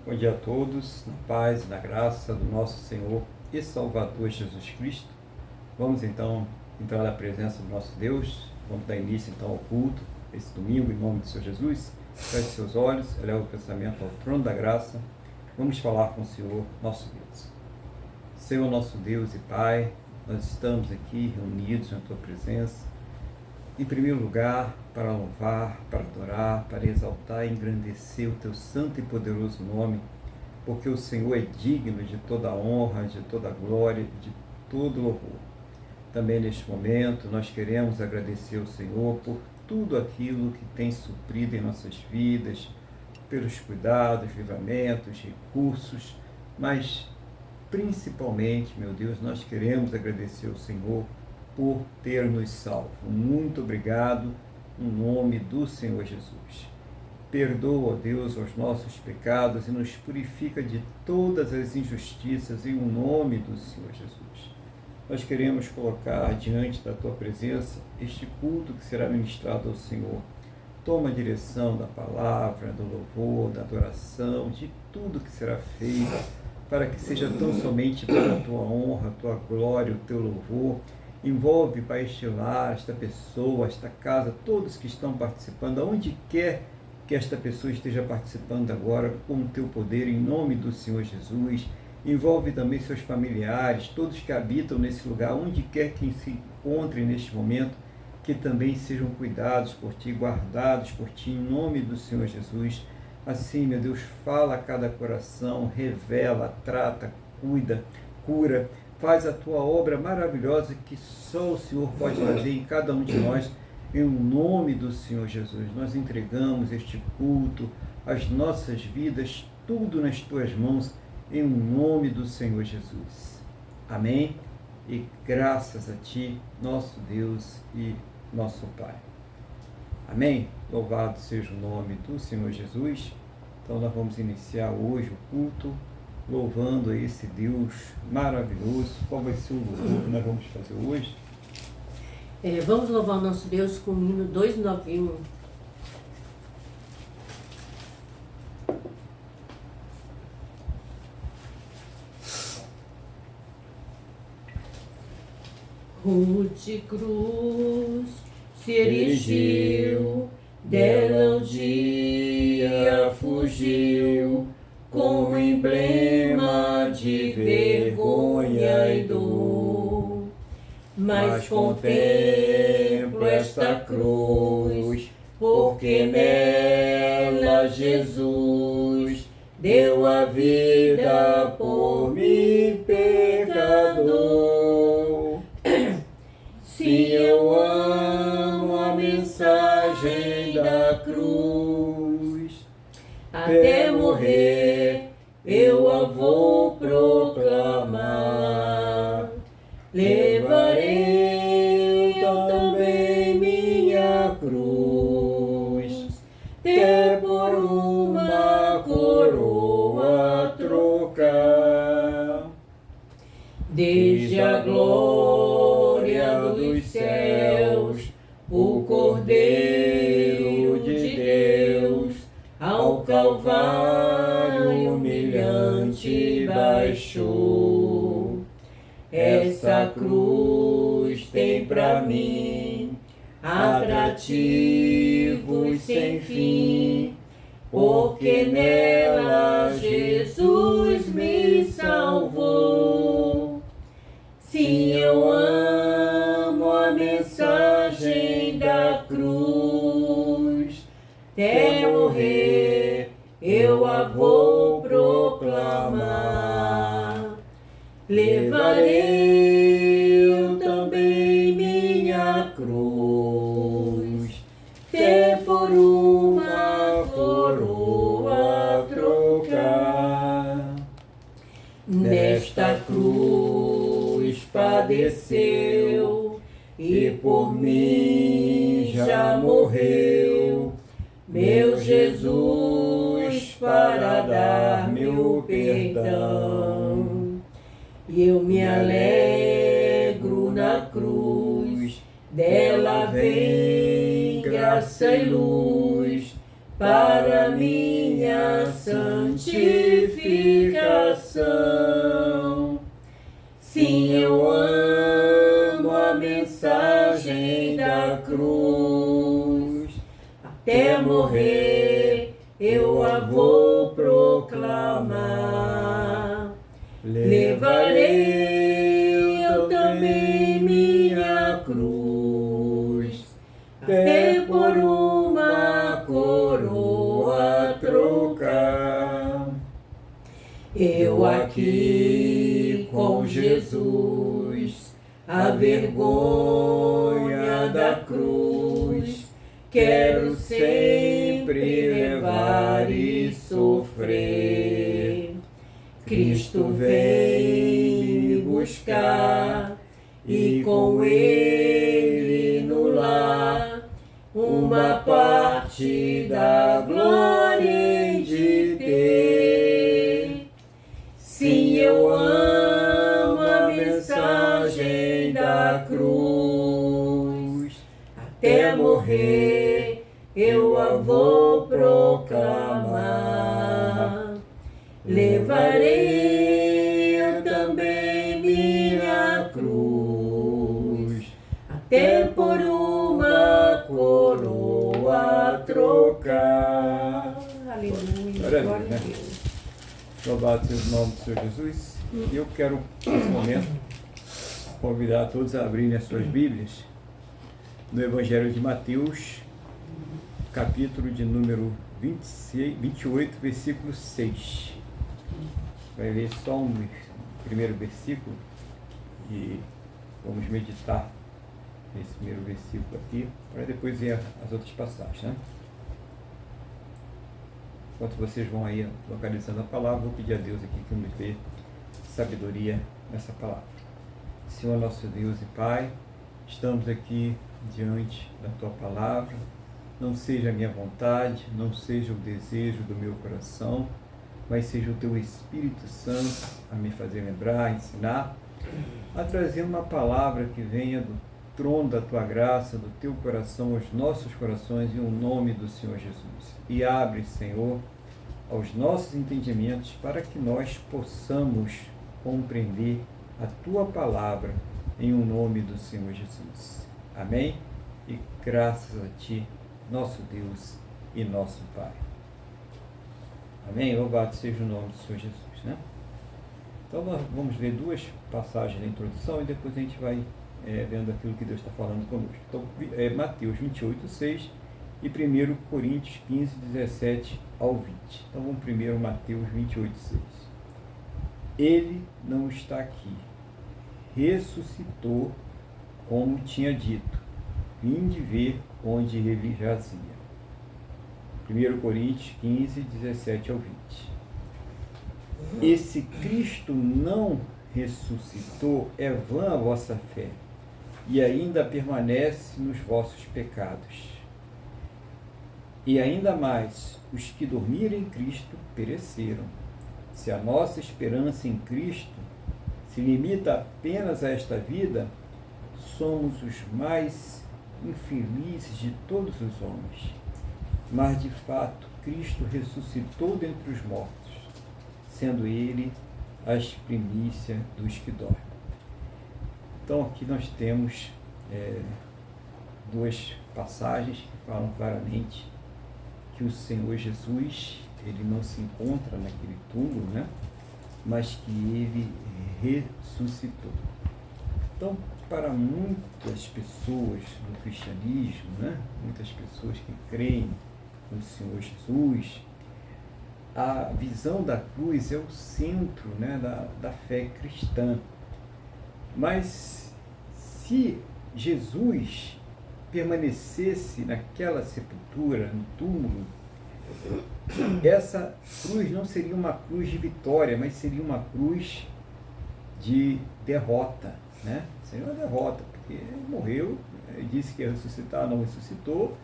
Bom dia a todos, na paz e na graça do nosso Senhor e Salvador Jesus Cristo. Vamos então entrar na presença do nosso Deus, vamos dar início então ao culto, esse domingo, em nome do Senhor Jesus. Feche seus olhos, eleva o pensamento ao trono da graça, vamos falar com o Senhor, nosso Deus. Senhor, nosso Deus e Pai, nós estamos aqui reunidos na Tua presença, em primeiro lugar, para louvar, para adorar, para exaltar e engrandecer o Teu santo e poderoso nome, porque o Senhor é digno de toda a honra, de toda a glória, de todo louvor. Também neste momento nós queremos agradecer ao Senhor por tudo aquilo que tem suprido em nossas vidas, pelos cuidados, livramentos, recursos, mas principalmente, meu Deus, nós queremos agradecer ao Senhor por ter nos salvo. Muito obrigado, no nome do Senhor Jesus. Perdoa, ó Deus, os nossos pecados e nos purifica de todas as injustiças em nome do Senhor Jesus. Nós queremos colocar diante da Tua presença este culto que será ministrado ao Senhor. Toma a direção da palavra, do louvor, da adoração, de tudo que será feito, para que seja tão somente para a Tua honra, a Tua glória, o Teu louvor. Envolve, Pai, este lar, esta pessoa, esta casa, todos que estão participando, aonde quer que esta pessoa esteja participando agora, com o Teu poder, em nome do Senhor Jesus. Envolve também seus familiares, todos que habitam nesse lugar, onde quer que se encontrem neste momento, que também sejam cuidados por Ti, guardados por Ti, em nome do Senhor Jesus. Assim, meu Deus, fala a cada coração, revela, trata, cuida, cura, faz a Tua obra maravilhosa que só o Senhor pode fazer em cada um de nós, em nome do Senhor Jesus. Nós entregamos este culto, as nossas vidas, tudo nas Tuas mãos, em nome do Senhor Jesus. Amém? E graças a Ti, nosso Deus e nosso Pai. Amém? Louvado seja o nome do Senhor Jesus. Então nós vamos iniciar hoje o culto, louvando a esse Deus maravilhoso. Qual vai ser o louvor que nós vamos fazer hoje? Vamos louvar o nosso Deus com o hino 291. Rude cruz se erigiu, dela um dia fugiu, como emblema de vergonha e dor. Mas contemplo esta cruz, porque nela Jesus deu a vida por mim, pecador. Se eu amo a mensagem da cruz, até morrer eu a vou proclamar. Levarei eu também minha cruz, até por uma coroa trocar. Desde a glória dos céus, o Cordeiro de Deus, ao Calvário humilhante baixou. Essa cruz tem pra mim atrativos sem fim, porque nela Jesus me salvou. Sim, eu amo a mensagem da cruz, até morrer eu a vou proclamar. Levarei eu também minha cruz, até por uma coroa trocar. Nesta cruz padeceu e por mim já morreu, meu Jesus, para dar meu perdão. E eu me alegro na cruz, dela vem graça e luz para minha santificação. coração. Sim, eu amo a mensagem da cruz. Até morrer eu a vou proclamar. Levarei eu também minha cruz, até por uma coroa trocar. Eu aqui com Jesus, a vergonha da cruz, quero sempre levar e sofrer. Cristo vem me buscar e com Ele no lar uma parte da glória hei de ter. Sim, eu amo a mensagem da cruz, até morrer eu a vou proclamar. Levarei eu também minha cruz, até por uma coroa trocar. Aleluia, glória a Deus. Louvado seja o nome do Senhor Jesus. E eu quero, nesse momento, convidar todos a abrirem as suas Bíblias no Evangelho de Mateus, capítulo de número 28, versículo 6. Vai ler só um primeiro versículo e vamos meditar nesse primeiro versículo aqui, para depois ver as outras passagens, né? Enquanto vocês vão aí localizando a palavra, vou pedir a Deus aqui que nos dê sabedoria nessa palavra. Senhor nosso Deus e Pai, estamos aqui diante da Tua palavra. Não seja a minha vontade, não seja o desejo do meu coração, mas seja o Teu Espírito Santo a me fazer lembrar, a ensinar, a trazer uma palavra que venha do trono da Tua graça, do Teu coração, aos nossos corações, em nome do Senhor Jesus. E abre, Senhor, aos nossos entendimentos para que nós possamos compreender a Tua palavra em nome do Senhor Jesus. Amém? E graças a Ti, nosso Deus e nosso Pai. Amém? Louvado seja o nome do Senhor Jesus, né? Então nós vamos ler duas passagens na introdução e depois a gente vai vendo aquilo que Deus está falando conosco. Então, Mateus 28, 6 e 1 Coríntios 15, 17 ao 20. Então vamos primeiro Mateus 28, 6. Ele não está aqui, ressuscitou como tinha dito, vinde ver onde ele jazia. 1 Coríntios 15, 17 ao 20. E se Cristo não ressuscitou, é vã a vossa fé, e ainda permanece nos vossos pecados. E ainda mais, os que dormiram em Cristo pereceram. Se a nossa esperança em Cristo se limita apenas a esta vida, somos os mais infelizes de todos os homens. Mas, de fato, Cristo ressuscitou dentre os mortos, sendo Ele as primícias dos que dormem. Então, aqui nós temos duas passagens que falam claramente que o Senhor Jesus, Ele não se encontra naquele túmulo, né? Mas que Ele ressuscitou. Então, para muitas pessoas no cristianismo, né? Muitas pessoas que creem no Senhor Jesus, a visão da cruz é o centro, né, da fé cristã. Mas se Jesus permanecesse naquela sepultura, no túmulo, essa cruz não seria uma cruz de vitória, mas seria uma cruz de derrota, né? Seria uma derrota, porque ele morreu, ele disse que ia ressuscitar, não ressuscitou,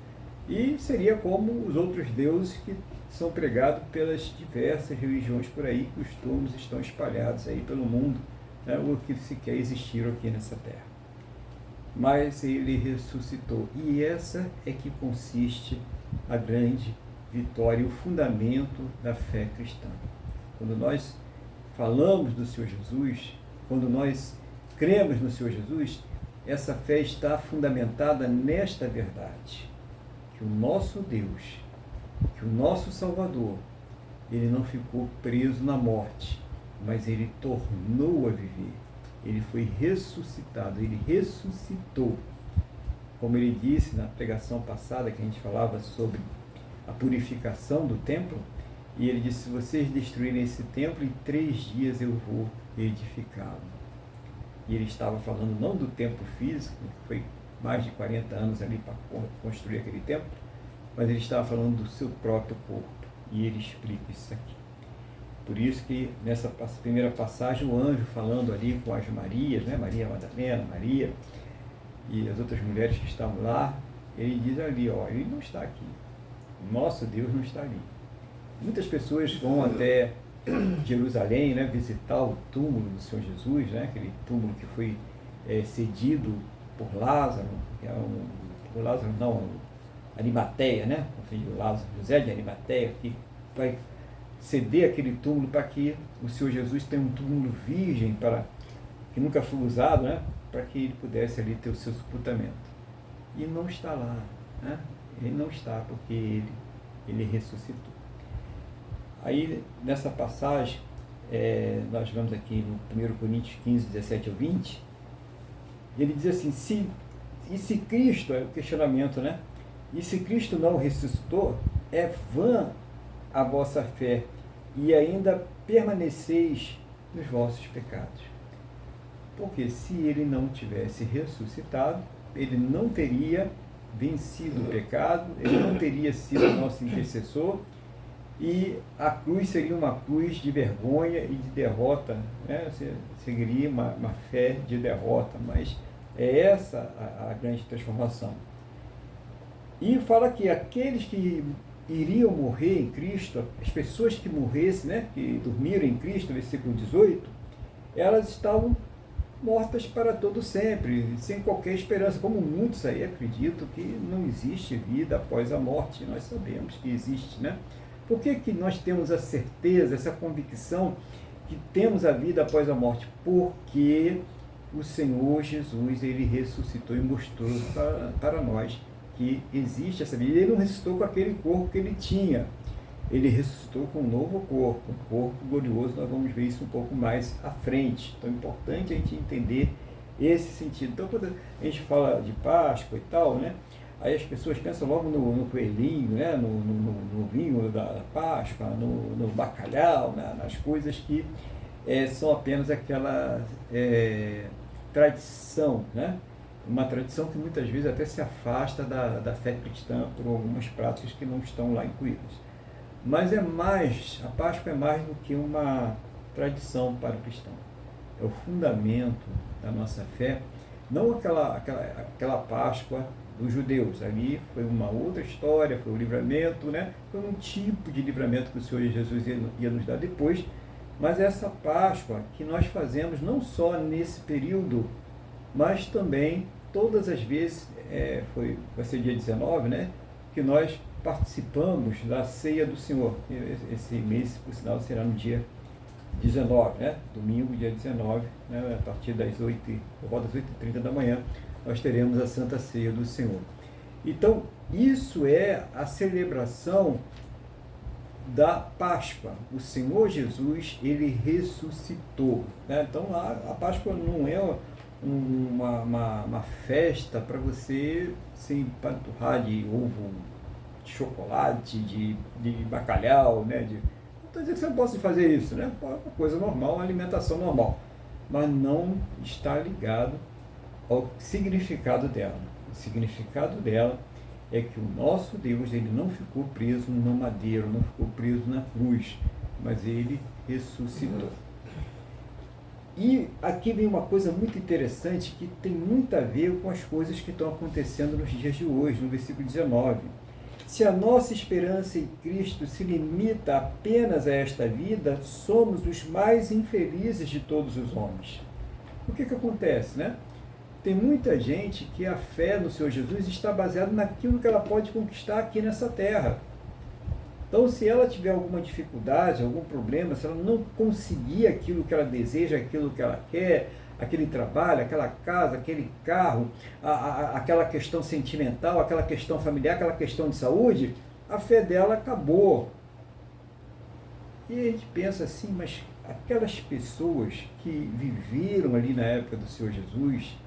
e seria como os outros deuses que são pregados pelas diversas religiões por aí, que os túmulos estão espalhados aí pelo mundo, né, ou que sequer existiram aqui nessa terra. Mas ele ressuscitou, e essa é que consiste a grande vitória e o fundamento da fé cristã. Quando nós falamos do Senhor Jesus, quando nós cremos no Senhor Jesus, essa fé está fundamentada nesta verdade, que o nosso Deus, que o nosso Salvador, ele não ficou preso na morte, mas ele tornou a viver. Ele foi ressuscitado, ele ressuscitou. Como ele disse na pregação passada, que a gente falava sobre a purificação do templo, e ele disse: se vocês destruírem esse templo, em 3 dias eu vou edificá-lo. E ele estava falando não do templo físico, que foi mais de 40 anos ali para construir aquele templo, mas ele estava falando do seu próprio corpo. E ele explica isso aqui. Por isso que nessa primeira passagem, o anjo falando ali com as Marias, né? Maria Madalena, Maria e as outras mulheres que estavam lá, ele diz ali, ó, ele não está aqui. O nosso Deus não está ali. Muitas pessoas vão até Jerusalém, né, visitar o túmulo do Senhor Jesus, né, aquele túmulo que foi cedido por Lázaro, que é por Lázaro não, Arimateia, né, o filho de Lázaro, José de Arimateia, que vai ceder aquele túmulo para que o Senhor Jesus tenha um túmulo virgem, que nunca foi usado, né, para que ele pudesse ali ter o seu sepultamento. E não está lá, né? Ele não está, porque ele ressuscitou. Aí, nessa passagem, nós vamos aqui no 1 Coríntios 15, 17 ao 20, ele diz assim, se Cristo, é o questionamento, né? E se Cristo não ressuscitou, é vã a vossa fé, e ainda permaneceis nos vossos pecados. Porque se ele não tivesse ressuscitado, ele não teria vencido o pecado, ele não teria sido nosso intercessor, e a cruz seria uma cruz de vergonha e de derrota, né? Seria uma fé de derrota, mas é essa a grande transformação. E fala que aqueles que iriam morrer em Cristo, as pessoas que morressem, né, que dormiram em Cristo, versículo 18, elas estavam mortas para todo sempre, sem qualquer esperança, como muitos aí acreditam que não existe vida após a morte. Nós sabemos que existe, né? Por que nós temos a certeza, essa convicção que temos a vida após a morte? Porque o Senhor Jesus, ele ressuscitou e mostrou para nós que existe essa vida. Ele não ressuscitou com aquele corpo que ele tinha, ele ressuscitou com um novo corpo, um corpo glorioso. Nós vamos ver isso um pouco mais à frente. Então é importante a gente entender esse sentido. Então, quando a gente fala de Páscoa e tal, né, aí as pessoas pensam logo no coelhinho, né, no vinho da Páscoa, no bacalhau, né, nas coisas que são apenas aquela tradição, né? Uma tradição que muitas vezes até se afasta da fé cristã por algumas práticas que não estão lá incluídas. Mas a Páscoa é mais do que uma tradição para o cristão. É o fundamento da nossa fé, não aquela Páscoa dos judeus. Ali foi uma outra história, foi o livramento, né? Foi um tipo de livramento que o Senhor Jesus ia nos dar depois, mas essa Páscoa que nós fazemos não só nesse período, mas também todas as vezes, vai ser dia 19, né, que nós participamos da ceia do Senhor. Esse mês, por sinal, será no dia 19, né, domingo, dia 19, né, a partir das 8h30 da manhã, nós teremos a Santa Ceia do Senhor. Então, isso é a celebração da Páscoa. O Senhor Jesus, ele ressuscitou, né? Então, a Páscoa não é uma festa para você se empanturrar de ovo, de chocolate, de bacalhau, né? Não estou dizendo que você não possa fazer isso, né? É uma coisa normal, uma alimentação normal, mas não está ligado ao significado dela. O significado dela é que o nosso Deus, ele não ficou preso no madeiro, não ficou preso na cruz, mas ele ressuscitou. E aqui vem uma coisa muito interessante que tem muito a ver com as coisas que estão acontecendo nos dias de hoje, no versículo 19. Se a nossa esperança em Cristo se limita apenas a esta vida, somos os mais infelizes de todos os homens. O que acontece, né? Tem muita gente que a fé no Senhor Jesus está baseada naquilo que ela pode conquistar aqui nessa terra. Então, se ela tiver alguma dificuldade, algum problema, se ela não conseguir aquilo que ela deseja, aquilo que ela quer, aquele trabalho, aquela casa, aquele carro, aquela questão sentimental, aquela questão familiar, aquela questão de saúde, a fé dela acabou. E a gente pensa assim, mas aquelas pessoas que viveram ali na época do Senhor Jesus,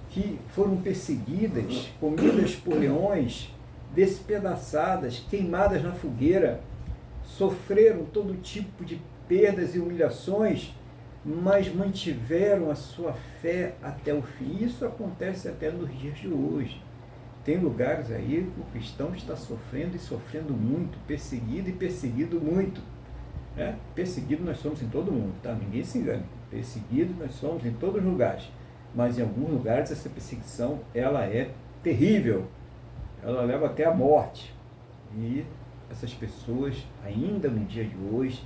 que foram perseguidas, comidas por leões, despedaçadas, queimadas na fogueira, sofreram todo tipo de perdas e humilhações, mas mantiveram a sua fé até o fim. Isso acontece até nos dias de hoje. Tem lugares aí que o cristão está sofrendo e sofrendo muito, perseguido e perseguido muito. Perseguido nós somos em todo mundo, tá? Ninguém se engane. Perseguido nós somos em todos os lugares. Mas em alguns lugares essa perseguição ela é terrível. Ela leva até a morte. E essas pessoas, ainda no dia de hoje,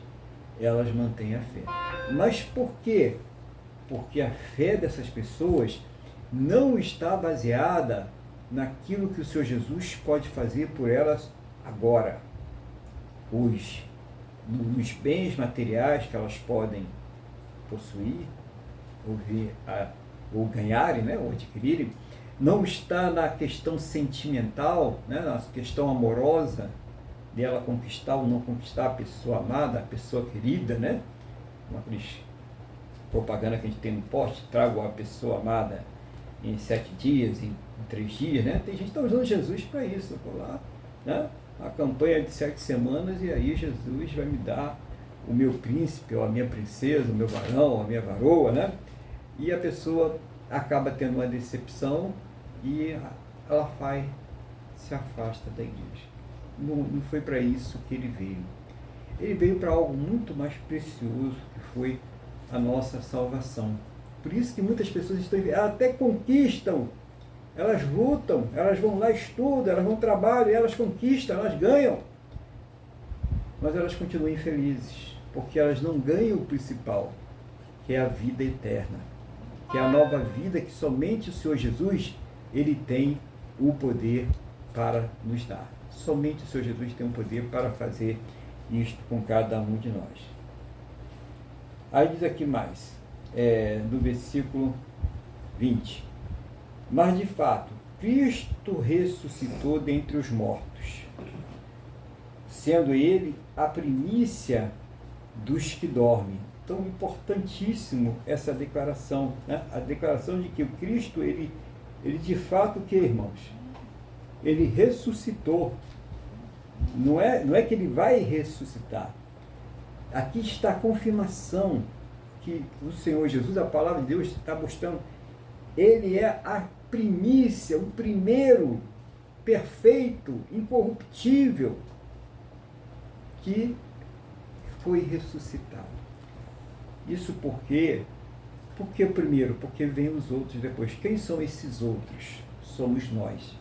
elas mantêm a fé. Mas por quê? Porque a fé dessas pessoas não está baseada naquilo que o Senhor Jesus pode fazer por elas agora, hoje, nos bens materiais que elas podem possuir, ou ganharem, né, ou adquirirem. Não está na questão sentimental, né, na questão amorosa, dela conquistar ou não conquistar a pessoa amada, a pessoa querida, né? Uma propaganda que a gente tem no poste, trago a pessoa amada em 7 dias, em 3 dias, né? Tem gente que está usando Jesus para isso. Eu vou lá, né? A campanha de 7 semanas e aí Jesus vai me dar o meu príncipe, ou a minha princesa, o meu varão, a minha varoa, né? E a pessoa acaba tendo uma decepção e ela se afasta da igreja. Não foi para isso que ele veio. Ele veio para algo muito mais precioso, que foi a nossa salvação. Por isso que muitas pessoas elas até conquistam, elas lutam, elas vão lá, estudam, elas vão trabalhar, elas conquistam, elas ganham. Mas elas continuam infelizes, porque elas não ganham o principal, que é a vida eterna, que é a nova vida que somente o Senhor Jesus, ele tem o poder para nos dar. Somente o Senhor Jesus tem o poder para fazer isto com cada um de nós. Aí diz aqui mais, do versículo 20. Mas de fato, Cristo ressuscitou dentre os mortos, sendo ele a primícia dos que dormem. Então, importantíssimo essa declaração, né? A declaração de que o Cristo, ele de fato, o que, irmãos? Ele ressuscitou. Não é que ele vai ressuscitar. Aqui está a confirmação que o Senhor Jesus, a palavra de Deus, está mostrando. Ele é a primícia, o primeiro, perfeito, incorruptível, que foi ressuscitado. Isso porque primeiro, porque vem os outros depois. Quem são esses outros? Somos nós.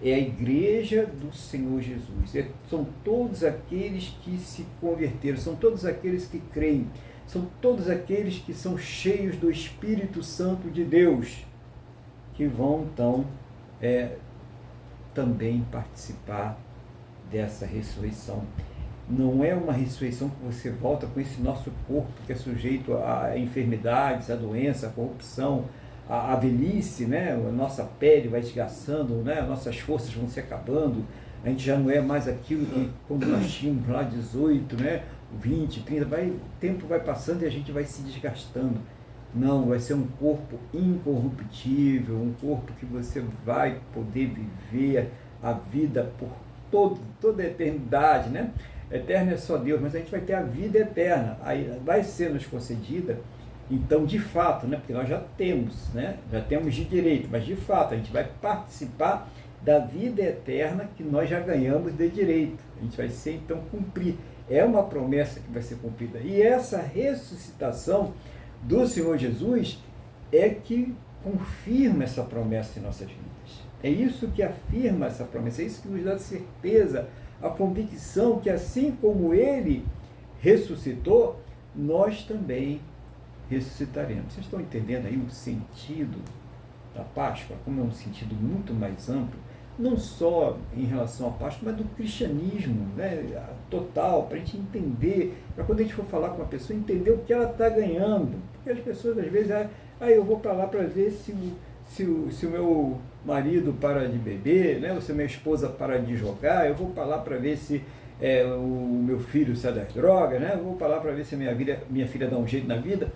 É a igreja do Senhor Jesus. São todos aqueles que se converteram, são todos aqueles que creem, são todos aqueles que são cheios do Espírito Santo de Deus, que vão então também participar dessa ressurreição. Não é uma ressurreição que você volta com esse nosso corpo que é sujeito a enfermidades, a doença, a corrupção, a velhice, né? A nossa pele vai desgastando, né? Nossas forças vão se acabando, a gente já não é mais aquilo que quando nós tínhamos lá 18, né? 20, 30, o tempo vai passando e a gente vai se desgastando. Não, vai ser um corpo incorruptível, um corpo que você vai poder viver a vida por toda a eternidade, né? Eterno é só Deus, mas a gente vai ter a vida eterna, aí vai ser nos concedida. Então, de fato, né, porque nós já temos, né, já temos de direito, mas de fato a gente vai participar da vida eterna que nós já ganhamos de direito. A gente vai ser, então, cumprir. É uma promessa que vai ser cumprida. E essa ressuscitação do Senhor Jesus é que confirma essa promessa em nossas vidas. É isso que afirma essa promessa, é isso que nos dá certeza, a convicção que assim como Ele ressuscitou, nós também ressuscitaremos. Vocês estão entendendo aí o sentido da Páscoa, como é um sentido muito mais amplo? não só em relação à Páscoa, mas do cristianismo, né, total, para a gente entender, para quando a gente for falar com uma pessoa, entender o que ela está ganhando. Porque as pessoas, às vezes, eu vou para lá para ver se o meu marido para de beber, né, ou se a minha esposa para de jogar, eu vou para lá para ver se o meu filho sai das drogas, né, eu vou para lá para ver se minha filha dá um jeito na vida.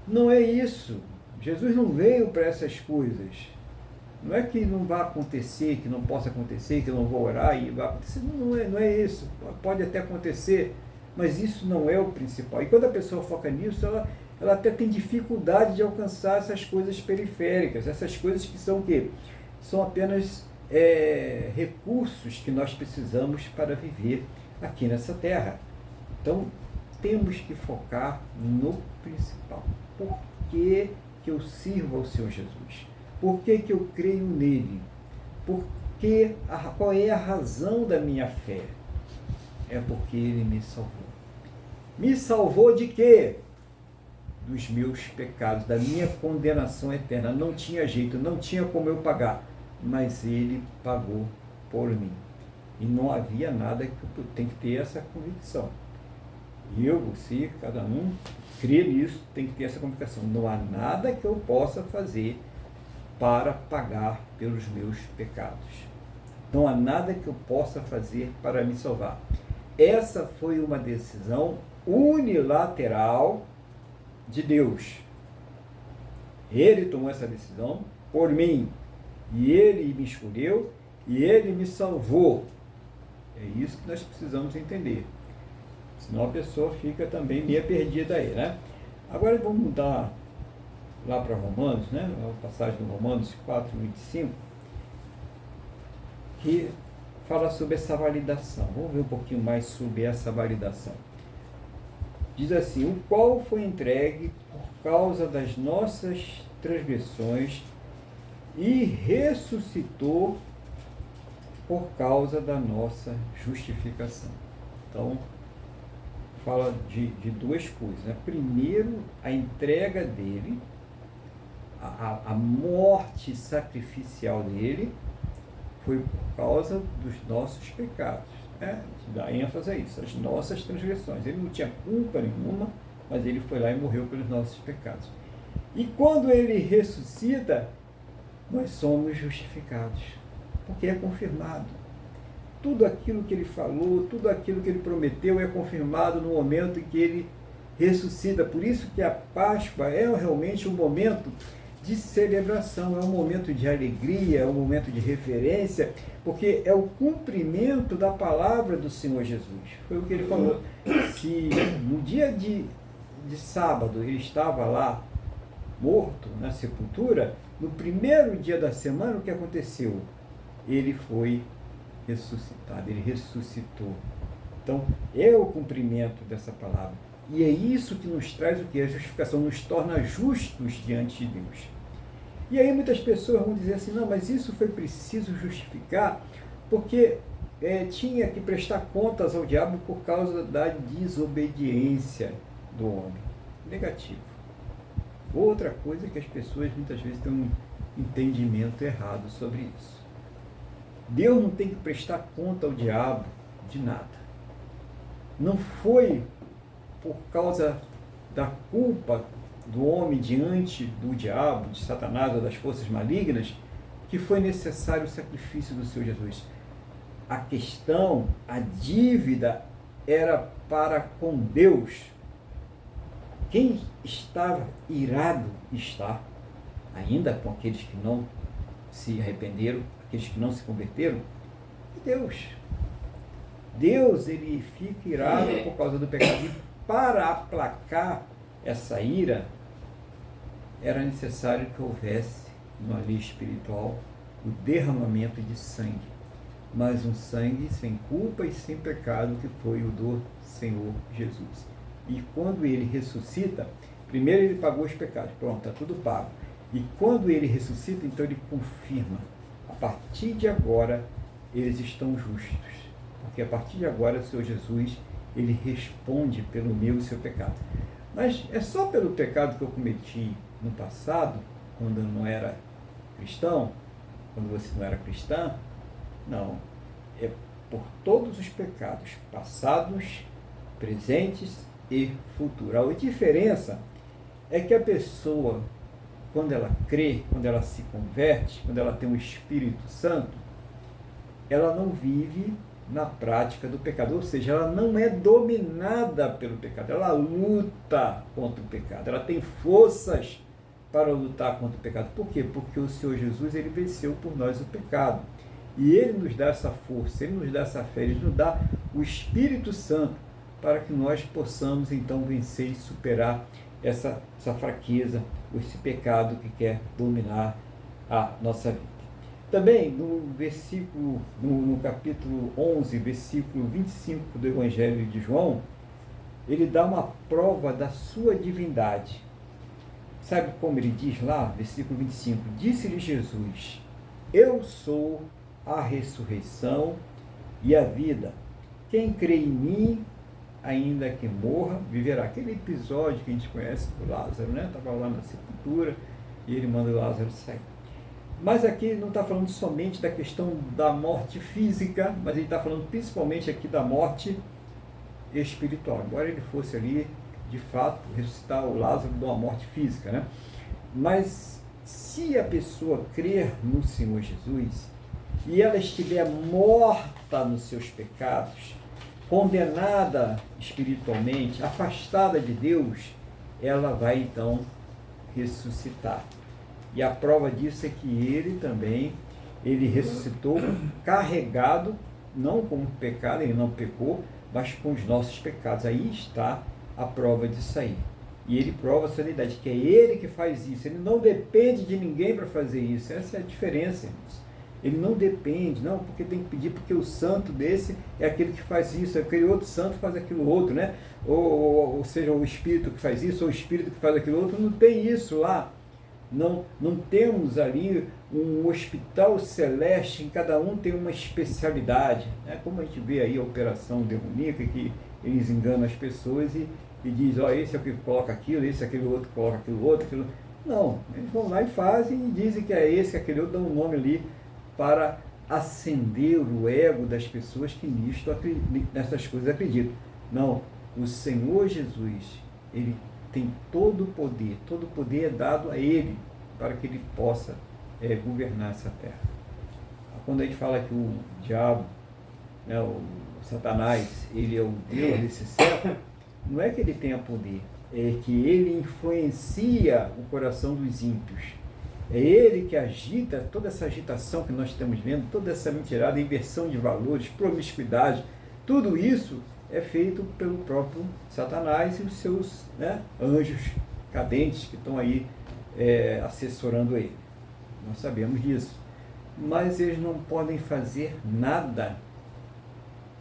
Não é isso. Jesus não veio para essas coisas. Não é que não vai acontecer, que não possa acontecer, que eu não vou orar e vai acontecer. Não é isso. Pode até acontecer, mas isso não é o principal. E quando a pessoa foca nisso, ela até tem dificuldade de alcançar essas coisas periféricas, essas coisas que são o quê? São apenas recursos que nós precisamos para viver aqui nessa terra. Então, temos que focar no principal. Por que eu sirvo ao Senhor Jesus? Por que eu creio nele? Qual é a razão da minha fé? É porque ele me salvou. Me salvou de quê? Dos meus pecados, da minha condenação eterna. Não tinha jeito, não tinha como eu pagar, mas ele pagou por mim. E não havia nada que eu tenho que ter essa convicção. E eu, você, cada um, crê nisso, tem que ter essa convicção. Não há nada que eu possa fazer para pagar pelos meus pecados. Não há nada que eu possa fazer para me salvar. Essa foi uma decisão unilateral de Deus. Ele tomou essa decisão por mim. E ele me escolheu e ele me salvou. É isso que nós precisamos entender. Senão a pessoa fica também meio perdida aí, né? Agora vamos mudar lá para Romanos, né? A passagem do Romanos 4:25, que fala sobre essa validação. Vamos ver um pouquinho mais sobre essa validação. Diz assim: o qual foi entregue por causa das nossas transgressões e ressuscitou por causa da nossa justificação. Então, fala de duas coisas, né? Primeiro, a entrega dele, a morte sacrificial dele foi por causa dos nossos pecados, né? Dá ênfase a isso, as nossas transgressões. Ele não tinha culpa nenhuma, mas ele foi lá e morreu pelos nossos pecados. E quando ele ressuscita, nós somos justificados, porque é confirmado. Tudo aquilo que ele falou, tudo aquilo que ele prometeu é confirmado no momento em que ele ressuscita. Por isso que a Páscoa é realmente um momento de celebração, é um momento de alegria, é um momento de referência, porque é o cumprimento da palavra do Senhor Jesus. Foi o que ele falou. Se no dia de sábado ele estava lá morto na sepultura, no primeiro dia da semana o que aconteceu? Ele foi ressuscitado, ele ressuscitou. Então, é o cumprimento dessa palavra. E é isso que nos traz o que? A justificação nos torna justos diante de Deus. E aí muitas pessoas vão dizer assim, não, mas isso foi preciso justificar porque tinha que prestar contas ao diabo por causa da desobediência do homem. Negativo. Outra coisa é que as pessoas muitas vezes têm um entendimento errado sobre isso. Deus não tem que prestar conta ao diabo de nada. Não foi por causa da culpa do homem diante do diabo, de Satanás ou das forças malignas, que foi necessário o sacrifício do Senhor Jesus. A questão, a dívida era para com Deus. Quem estava irado está, ainda com aqueles que não se arrependeram, aqueles que não se converteram, é Deus. Deus, ele fica irado por causa do pecado. E para aplacar essa ira, era necessário que houvesse, numa lei espiritual, o derramamento de sangue. Mas um sangue sem culpa e sem pecado, que foi o do Senhor Jesus. E quando ele ressuscita, primeiro ele pagou os pecados, pronto, está tudo pago. E quando ele ressuscita, então ele confirma, a partir de agora, eles estão justos. Porque a partir de agora, o Senhor Jesus, ele responde pelo meu e seu pecado. Mas é só pelo pecado que eu cometi no passado, quando eu não era cristão, quando você não era cristã, Não, é por todos os pecados, passados, presentes e futuros. A diferença é que a pessoa, quando ela crê, quando ela se converte, quando ela tem o Espírito Santo, ela não vive na prática do pecado, ou seja, ela não é dominada pelo pecado, ela luta contra o pecado, ela tem forças para lutar contra o pecado. Por quê? Porque o Senhor Jesus, ele venceu por nós o pecado, e ele nos dá essa força, ele nos dá essa fé, ele nos dá o Espírito Santo para que nós possamos então vencer e superar essa fraqueza, esse pecado que quer dominar a nossa vida. Também no versículo, no capítulo 11, versículo 25 do Evangelho de João, ele dá uma prova da sua divindade. Sabe como ele diz lá, versículo 25? Disse-lhe Jesus: eu sou a ressurreição e a vida. Quem crê em mim, ainda que morra, viverá. Aquele episódio que a gente conhece do Lázaro, né? Estava lá na sepultura e ele manda o Lázaro sair. Mas aqui não está falando somente da questão da morte física, mas ele está falando principalmente aqui da morte espiritual. Embora ele fosse ali, de fato, ressuscitar o Lázaro de uma morte física, né? Mas se a pessoa crer no Senhor Jesus e ela estiver morta nos seus pecados, condenada espiritualmente, afastada de Deus, ela vai então ressuscitar. E a prova disso é que ele também, ele ressuscitou carregado, não com o pecado, ele não pecou, mas com os nossos pecados. Aí está a prova disso aí. E ele prova a sanidade, que é ele que faz isso. Ele não depende de ninguém para fazer isso. Essa é a diferença, irmãos. Ele não depende, não, porque tem que pedir, porque o santo desse é aquele que faz isso, aquele outro santo faz aquilo outro, né? Ou seja, o espírito que faz isso, ou o espírito que faz aquilo outro. Não tem isso lá. Não temos ali um hospital celeste, em cada um tem uma especialidade, né? Como a gente vê aí a operação demoníaca, que eles enganam as pessoas e diz, ó, esse é o que coloca aquilo, esse é aquele outro que coloca aquilo outro, aquilo. Não, eles vão lá e fazem e dizem que é esse, aquele outro, dão um nome ali para acender o ego das pessoas que nessas coisas acreditam. Não, o Senhor Jesus, ele tem todo o poder é dado a ele, para que ele possa governar essa terra. Quando a gente fala que o diabo, né, o Satanás, ele é o Deus desse século, não é que ele tenha poder, é que ele influencia o coração dos ímpios. É ele que agita toda essa agitação que nós estamos vendo, toda essa mentirada, inversão de valores, promiscuidade, tudo isso é feito pelo próprio Satanás e os seus, né, anjos cadentes que estão aí assessorando ele. Nós sabemos disso. Mas eles não podem fazer nada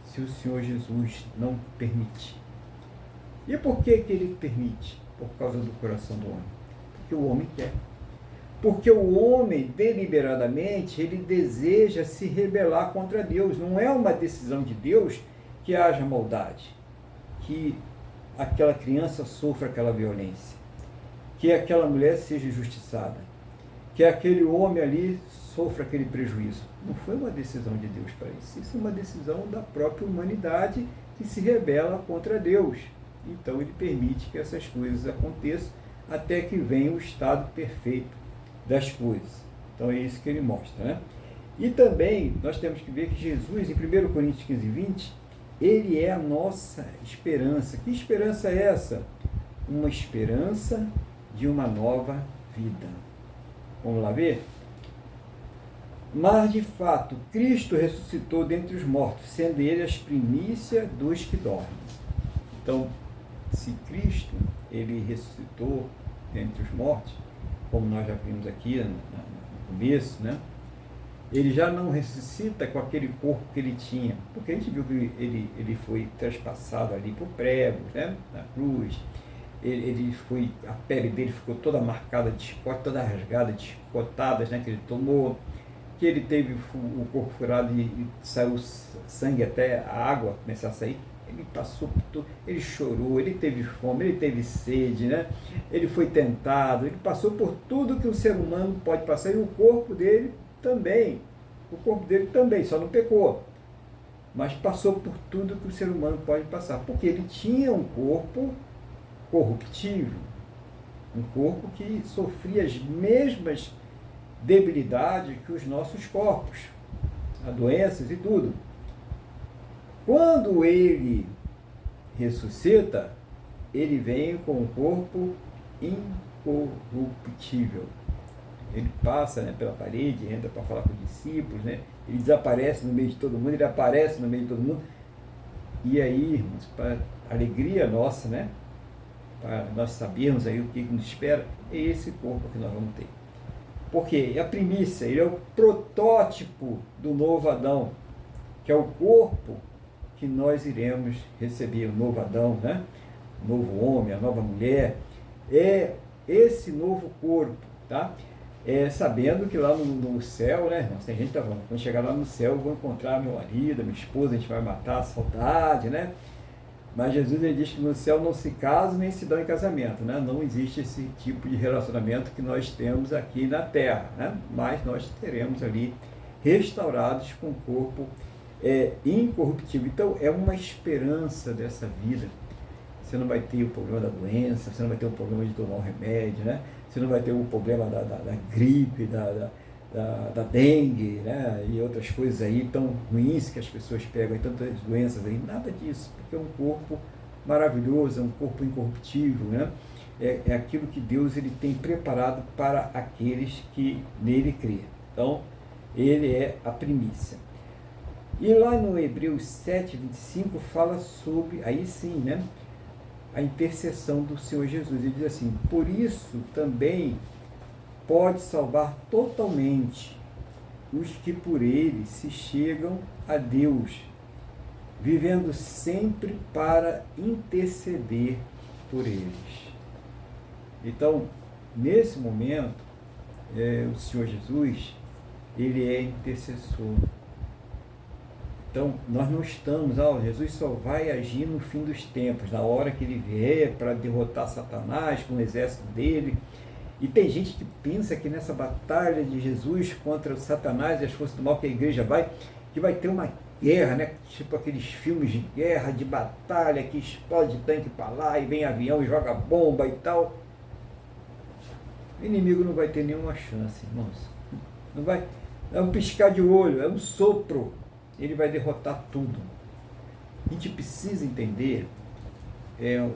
se o Senhor Jesus não permite. E por que ele permite? Por causa do coração do homem. Porque o homem quer. Porque o homem, deliberadamente, ele deseja se rebelar contra Deus. Não é uma decisão de Deus que haja maldade, que aquela criança sofra aquela violência, que aquela mulher seja injustiçada, que aquele homem ali sofra aquele prejuízo. Não foi uma decisão de Deus para isso. Isso é uma decisão da própria humanidade que se rebela contra Deus. Então ele permite que essas coisas aconteçam até que venha o estado perfeito das coisas. Então é isso que ele mostra, né? E também nós temos que ver que Jesus, em 1 Coríntios 15, 20, ele é a nossa esperança. Que esperança é essa? Uma esperança de uma nova vida. Vamos lá ver? Mas, de fato, Cristo ressuscitou dentre os mortos, sendo ele as primícias dos que dormem. Então, se Cristo, ele ressuscitou dentre os mortos, como nós já vimos aqui no começo, né? Ele já não ressuscita com aquele corpo que ele tinha, porque a gente viu que ele foi traspassado ali por pregos, né? Na cruz. Ele foi, a pele dele ficou toda marcada de chicote, toda rasgada de chicotadas, né? Que ele tomou, que ele teve o corpo furado e saiu sangue até a água começar a sair. Ele passou por tudo, ele chorou, ele teve fome, ele teve sede, né? Ele foi tentado, ele passou por tudo que um ser humano pode passar, e o corpo dele também. O corpo dele também, só não pecou. Mas passou por tudo que o ser humano pode passar. Porque ele tinha um corpo corruptível. Um corpo que sofria as mesmas debilidades que os nossos corpos. As doenças e tudo. Quando ele ressuscita, ele vem com um corpo incorruptível. Ele passa, né, pela parede, entra para falar com os discípulos, né? Ele desaparece no meio de todo mundo, ele aparece no meio de todo mundo. E aí, irmãos, para alegria nossa, né, para nós sabermos aí o que nos espera, é esse corpo que nós vamos ter. Porque é a primícia, ele é o protótipo do novo Adão, que é o corpo que nós iremos receber, o novo Adão, né? O novo homem, a nova mulher, é esse novo corpo, tá? Sabendo que lá no céu, né, irmãos, tem gente que tá falando, quando chegar lá no céu eu vou encontrar meu marido, minha esposa, a gente vai matar a saudade, né? Mas Jesus, ele diz que no céu não se casam nem se dão em casamento, né? Não existe esse tipo de relacionamento que nós temos aqui na terra, né? Mas nós teremos ali restaurados com o corpo incorruptível. Então é uma esperança dessa vida. Você não vai ter o problema da doença, você não vai ter o problema de tomar um remédio, né? Você não vai ter o problema da gripe, da dengue, né? E outras coisas aí tão ruins que as pessoas pegam, e tantas doenças aí. Nada disso, porque é um corpo maravilhoso, é um corpo incorruptível, né? É aquilo que Deus ele tem preparado para aqueles que nele crêem. Então, ele é a primícia. E lá no Hebreus 7:25 fala sobre, aí sim, né, a intercessão do Senhor Jesus. Ele diz assim: por isso também pode salvar totalmente os que por ele se chegam a Deus, vivendo sempre para interceder por eles. Então, nesse momento, o Senhor Jesus, ele é intercessor. Então, nós não estamos, Jesus só vai agir no fim dos tempos, na hora que ele vier para derrotar Satanás com o exército dele. E tem gente que pensa que nessa batalha de Jesus contra o Satanás e as forças do mal que a igreja que vai ter uma guerra, né? Tipo aqueles filmes de guerra, de batalha, que explode tanque para lá e vem avião e joga bomba e tal. O inimigo não vai ter nenhuma chance, irmãos. Não vai, é um piscar de olho, é um sopro. Ele vai derrotar tudo. A gente precisa entender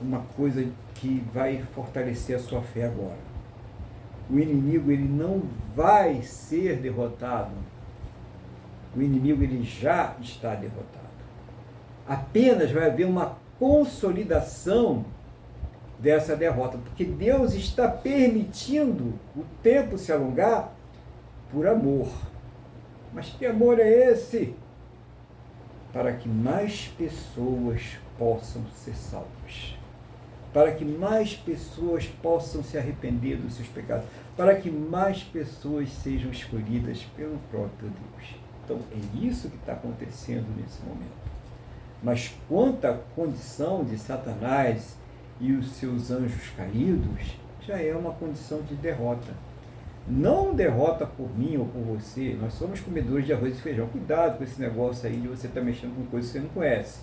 uma coisa que vai fortalecer a sua fé agora. O inimigo, ele não vai ser derrotado. O inimigo, ele já está derrotado. Apenas vai haver uma consolidação dessa derrota, porque Deus está permitindo o tempo se alongar por amor. Mas que amor é esse? Para que mais pessoas possam ser salvas, para que mais pessoas possam se arrepender dos seus pecados, para que mais pessoas sejam escolhidas pelo próprio Deus. Então, é isso que está acontecendo nesse momento. Mas quanto à condição de Satanás e os seus anjos caídos, já é uma condição de derrota. Não derrota por mim ou por você, nós somos comedores de arroz e feijão. Cuidado com esse negócio aí de você estar mexendo com coisas que você não conhece.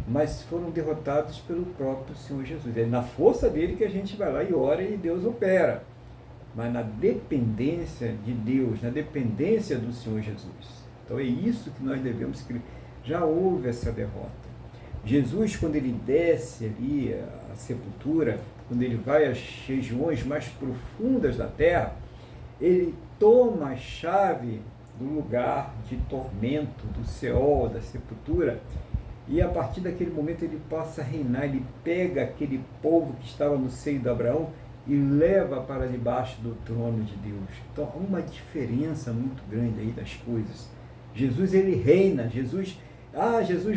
Mas foram derrotados pelo próprio Senhor Jesus. É na força dele que a gente vai lá e ora e Deus opera. Mas na dependência de Deus, na dependência do Senhor Jesus. Então é isso que nós devemos crer. Já houve essa derrota. Jesus, quando ele desce ali a sepultura, quando ele vai às regiões mais profundas da terra, ele toma a chave do lugar de tormento, do Seol, da sepultura, e a partir daquele momento ele passa a reinar. Ele pega aquele povo que estava no seio de Abraão e leva para debaixo do trono de Deus. Então há uma diferença muito grande aí das coisas. Jesus, ele reina. Jesus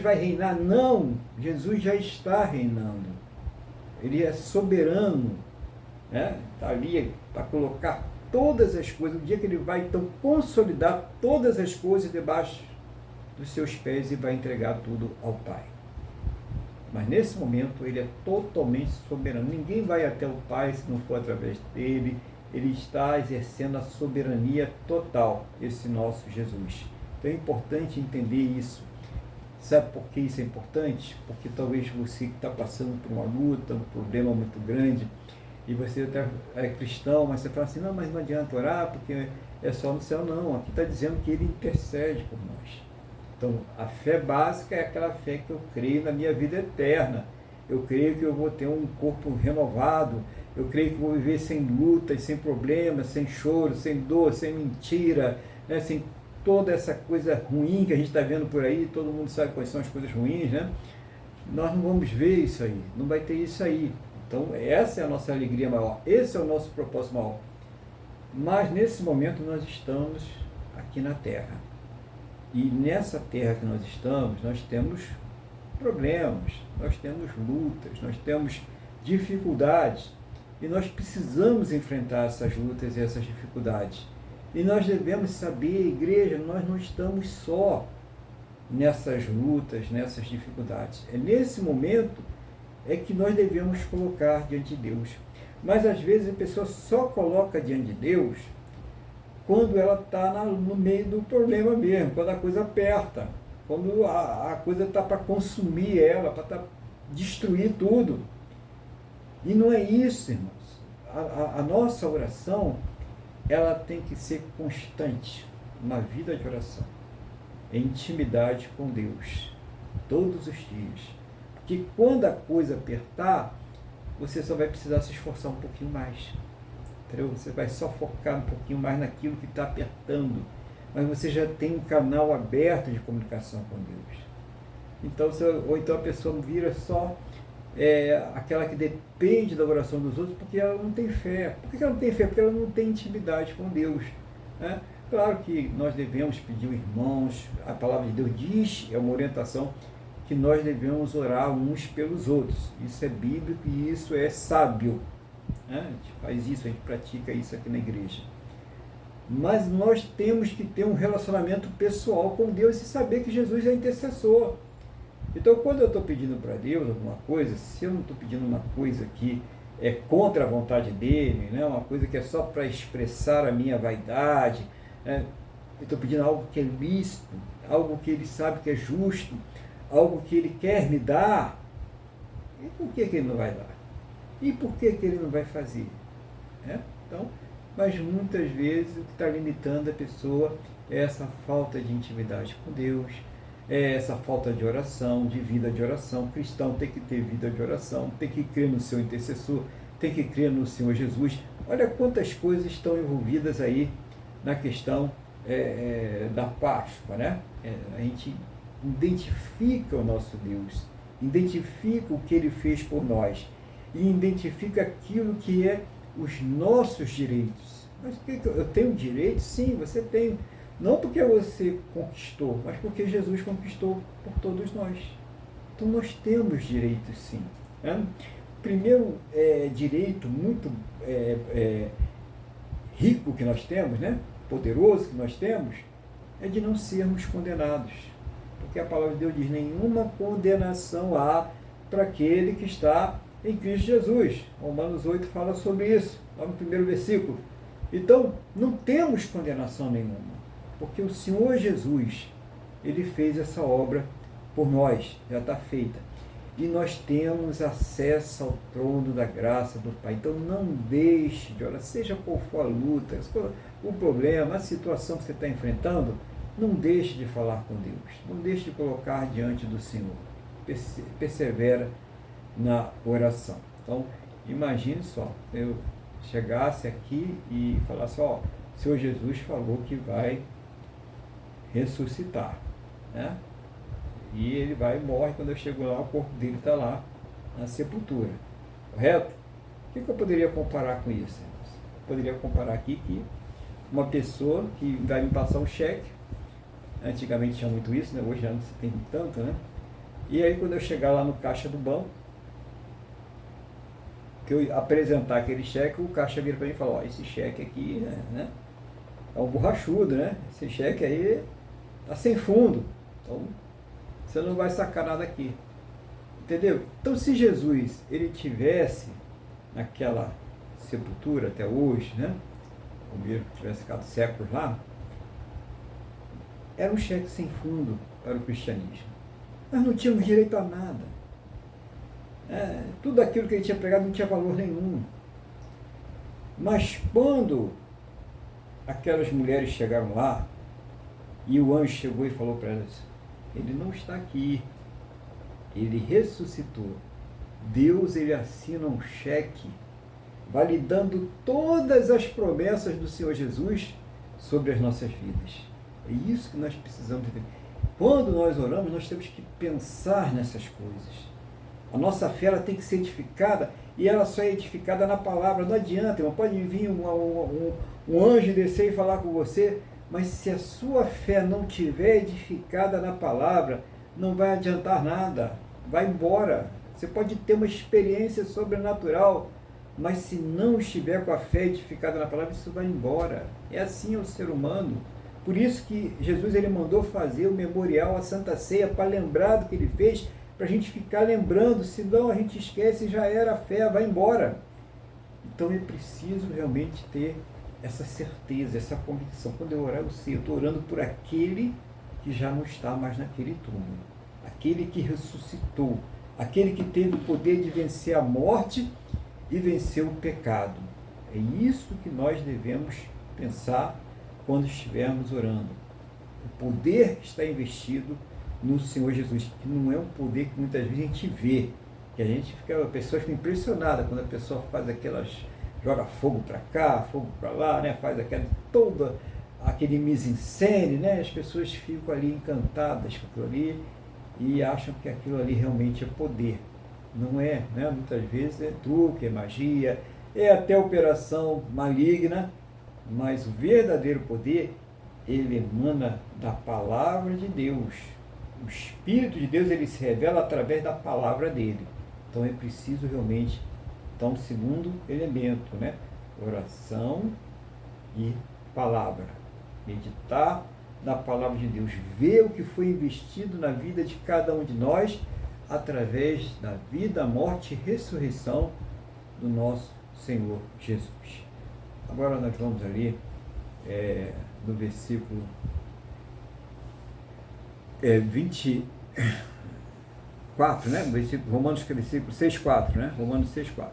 vai reinar. Não, Jesus já está reinando. Ele é soberano, né? Está ali para colocar todas as coisas. O dia que ele vai, então, consolidar todas as coisas debaixo dos seus pés e vai entregar tudo ao Pai. Mas nesse momento ele é totalmente soberano. Ninguém vai até o Pai se não for através dele. ele está exercendo a soberania total, esse nosso Jesus. Então é importante entender isso. Sabe por que isso é importante? Porque talvez você que está passando por uma luta, um problema muito grande, e você até é cristão, mas você fala assim, não, mas não adianta orar, porque é só no céu. Não, aqui está dizendo que ele intercede por nós. Então, a fé básica é aquela fé que eu creio na minha vida eterna. Eu creio que eu vou ter um corpo renovado, eu creio que vou viver sem lutas, sem problemas, sem choro, sem dor, sem mentira, né? Sem toda essa coisa ruim que a gente está vendo por aí, todo mundo sabe quais são as coisas ruins, né? Nós não vamos ver isso aí, não vai ter isso aí. Então, essa é a nossa alegria maior, esse é o nosso propósito maior. Mas, nesse momento, nós estamos aqui na Terra. E nessa Terra que nós estamos, nós temos problemas, nós temos lutas, nós temos dificuldades. E nós precisamos enfrentar essas lutas e essas dificuldades. E nós devemos saber, igreja, nós não estamos só nessas lutas, nessas dificuldades. É nesse momento é que nós devemos colocar diante de Deus. Mas às vezes a pessoa só coloca diante de Deus quando ela está no meio do problema mesmo, quando a coisa aperta, quando a coisa está para consumir ela, para destruir tudo. E não é isso, irmãos. A nossa oração, ela tem que ser constante, uma vida de oração, em intimidade com Deus, todos os dias. Porque quando a coisa apertar, você só vai precisar se esforçar um pouquinho mais. Entendeu? Você vai só focar um pouquinho mais naquilo que está apertando. Mas você já tem um canal aberto de comunicação com Deus. Então, ou então a pessoa vira só aquela que depende da oração dos outros porque ela não tem fé. Por que ela não tem fé? Porque ela não tem intimidade com Deus. Né? Claro que nós devemos pedir irmãos, a palavra de Deus diz, é uma orientação, que nós devemos orar uns pelos outros. Isso é bíblico e isso é sábio. Né? A gente faz isso, a gente pratica isso aqui na igreja. Mas nós temos que ter um relacionamento pessoal com Deus e saber que Jesus é intercessor. Então, quando eu estou pedindo para Deus alguma coisa, se eu não estou pedindo uma coisa que é contra a vontade dele, né? Uma coisa que é só para expressar a minha vaidade, né? Eu estou pedindo algo que é lícito, algo que ele sabe que é justo, algo que ele quer me dar, e por que ele não vai dar? E por que ele não vai fazer? Então, mas muitas vezes o que está limitando a pessoa é essa falta de intimidade com Deus, é essa falta de oração, de vida de oração. O cristão tem que ter vida de oração, tem que crer no seu intercessor, tem que crer no Senhor Jesus. Olha quantas coisas estão envolvidas aí na questão da Páscoa, né? A gente identifica o nosso Deus, identifica o que Ele fez por nós e identifica aquilo que é os nossos direitos. Mas eu tenho direito? Sim, você tem. Não porque você conquistou, mas porque Jesus conquistou por todos nós. Então nós temos direitos, sim. Né? O primeiro direito muito rico que nós temos, né? Poderoso que nós temos, é de não sermos condenados. Porque a palavra de Deus diz, nenhuma condenação há para aquele que está em Cristo Jesus. Romanos 8 fala sobre isso, lá no primeiro versículo. Então, não temos condenação nenhuma, porque o Senhor Jesus, Ele fez essa obra por nós, já está feita. E nós temos acesso ao trono da graça do Pai. Então, não deixe de orar, seja qual for a luta, o problema, a situação que você está enfrentando, não deixe de falar com Deus, não deixe de colocar diante do Senhor. Persevera na oração. Então, imagine só, eu chegasse aqui e falasse, ó, o Senhor Jesus falou que vai ressuscitar, né? E ele vai e morre, quando eu chego lá, o corpo dele está lá na sepultura, correto? O que eu poderia comparar com isso? Eu poderia comparar aqui que uma pessoa que vai me passar um cheque, antigamente tinha muito isso, né? Hoje já não se tem tanto, né? E aí quando eu chegar lá no caixa do banco, que eu apresentar aquele cheque, o caixa vira para mim e fala, ó, esse cheque aqui, né, é um borrachudo, né? Esse cheque aí está sem fundo, então você não vai sacar nada aqui. Entendeu? Então, se Jesus ele tivesse naquela sepultura até hoje, né? Ou mesmo que tivesse ficado séculos lá, era um cheque sem fundo para o cristianismo. Nós não tínhamos direito a nada. Tudo aquilo que ele tinha pregado não tinha valor nenhum. Mas quando aquelas mulheres chegaram lá, e o anjo chegou e falou para elas, ele não está aqui, ele ressuscitou. Deus, ele assina um cheque, validando todas as promessas do Senhor Jesus sobre as nossas vidas. É isso que nós precisamos entender. Quando nós oramos, nós temos que pensar nessas coisas. A nossa fé ela tem que ser edificada, e ela só é edificada na palavra. Não adianta, irmão, pode vir um anjo descer e falar com você, mas se a sua fé não estiver edificada na palavra, não vai adiantar nada, vai embora. Você pode ter uma experiência sobrenatural, mas se não estiver com a fé edificada na palavra, isso vai embora. É assim o ser humano. Por isso que Jesus ele mandou fazer o memorial, a Santa Ceia, para lembrar do que ele fez, para a gente ficar lembrando, senão a gente esquece e já era a fé, vai embora. Então é preciso realmente ter essa certeza, essa convicção. Quando eu orar, eu sei, eu estou orando por aquele que já não está mais naquele túmulo, aquele que ressuscitou, aquele que teve o poder de vencer a morte e vencer o pecado. É isso que nós devemos pensar quando estivermos orando. O poder que está investido no Senhor Jesus, que não é um poder que muitas vezes a gente vê, que a pessoa fica impressionada quando a pessoa faz joga fogo para cá, fogo para lá, né? Faz aquele mise-en-scène, né? As pessoas ficam ali encantadas com aquilo ali e acham que aquilo ali realmente é poder. Não é, né? Muitas vezes é truque, é magia, é até operação maligna, mas o verdadeiro poder, ele emana da palavra de Deus. O Espírito de Deus, ele se revela através da palavra dele. Então é preciso realmente, o segundo elemento, né? Oração e palavra. Meditar na palavra de Deus. Ver o que foi investido na vida de cada um de nós através da vida, morte e ressurreição do nosso Senhor Jesus. Agora nós vamos ali no versículo 24, né? Romanos 6,4, né? Romanos 6,4.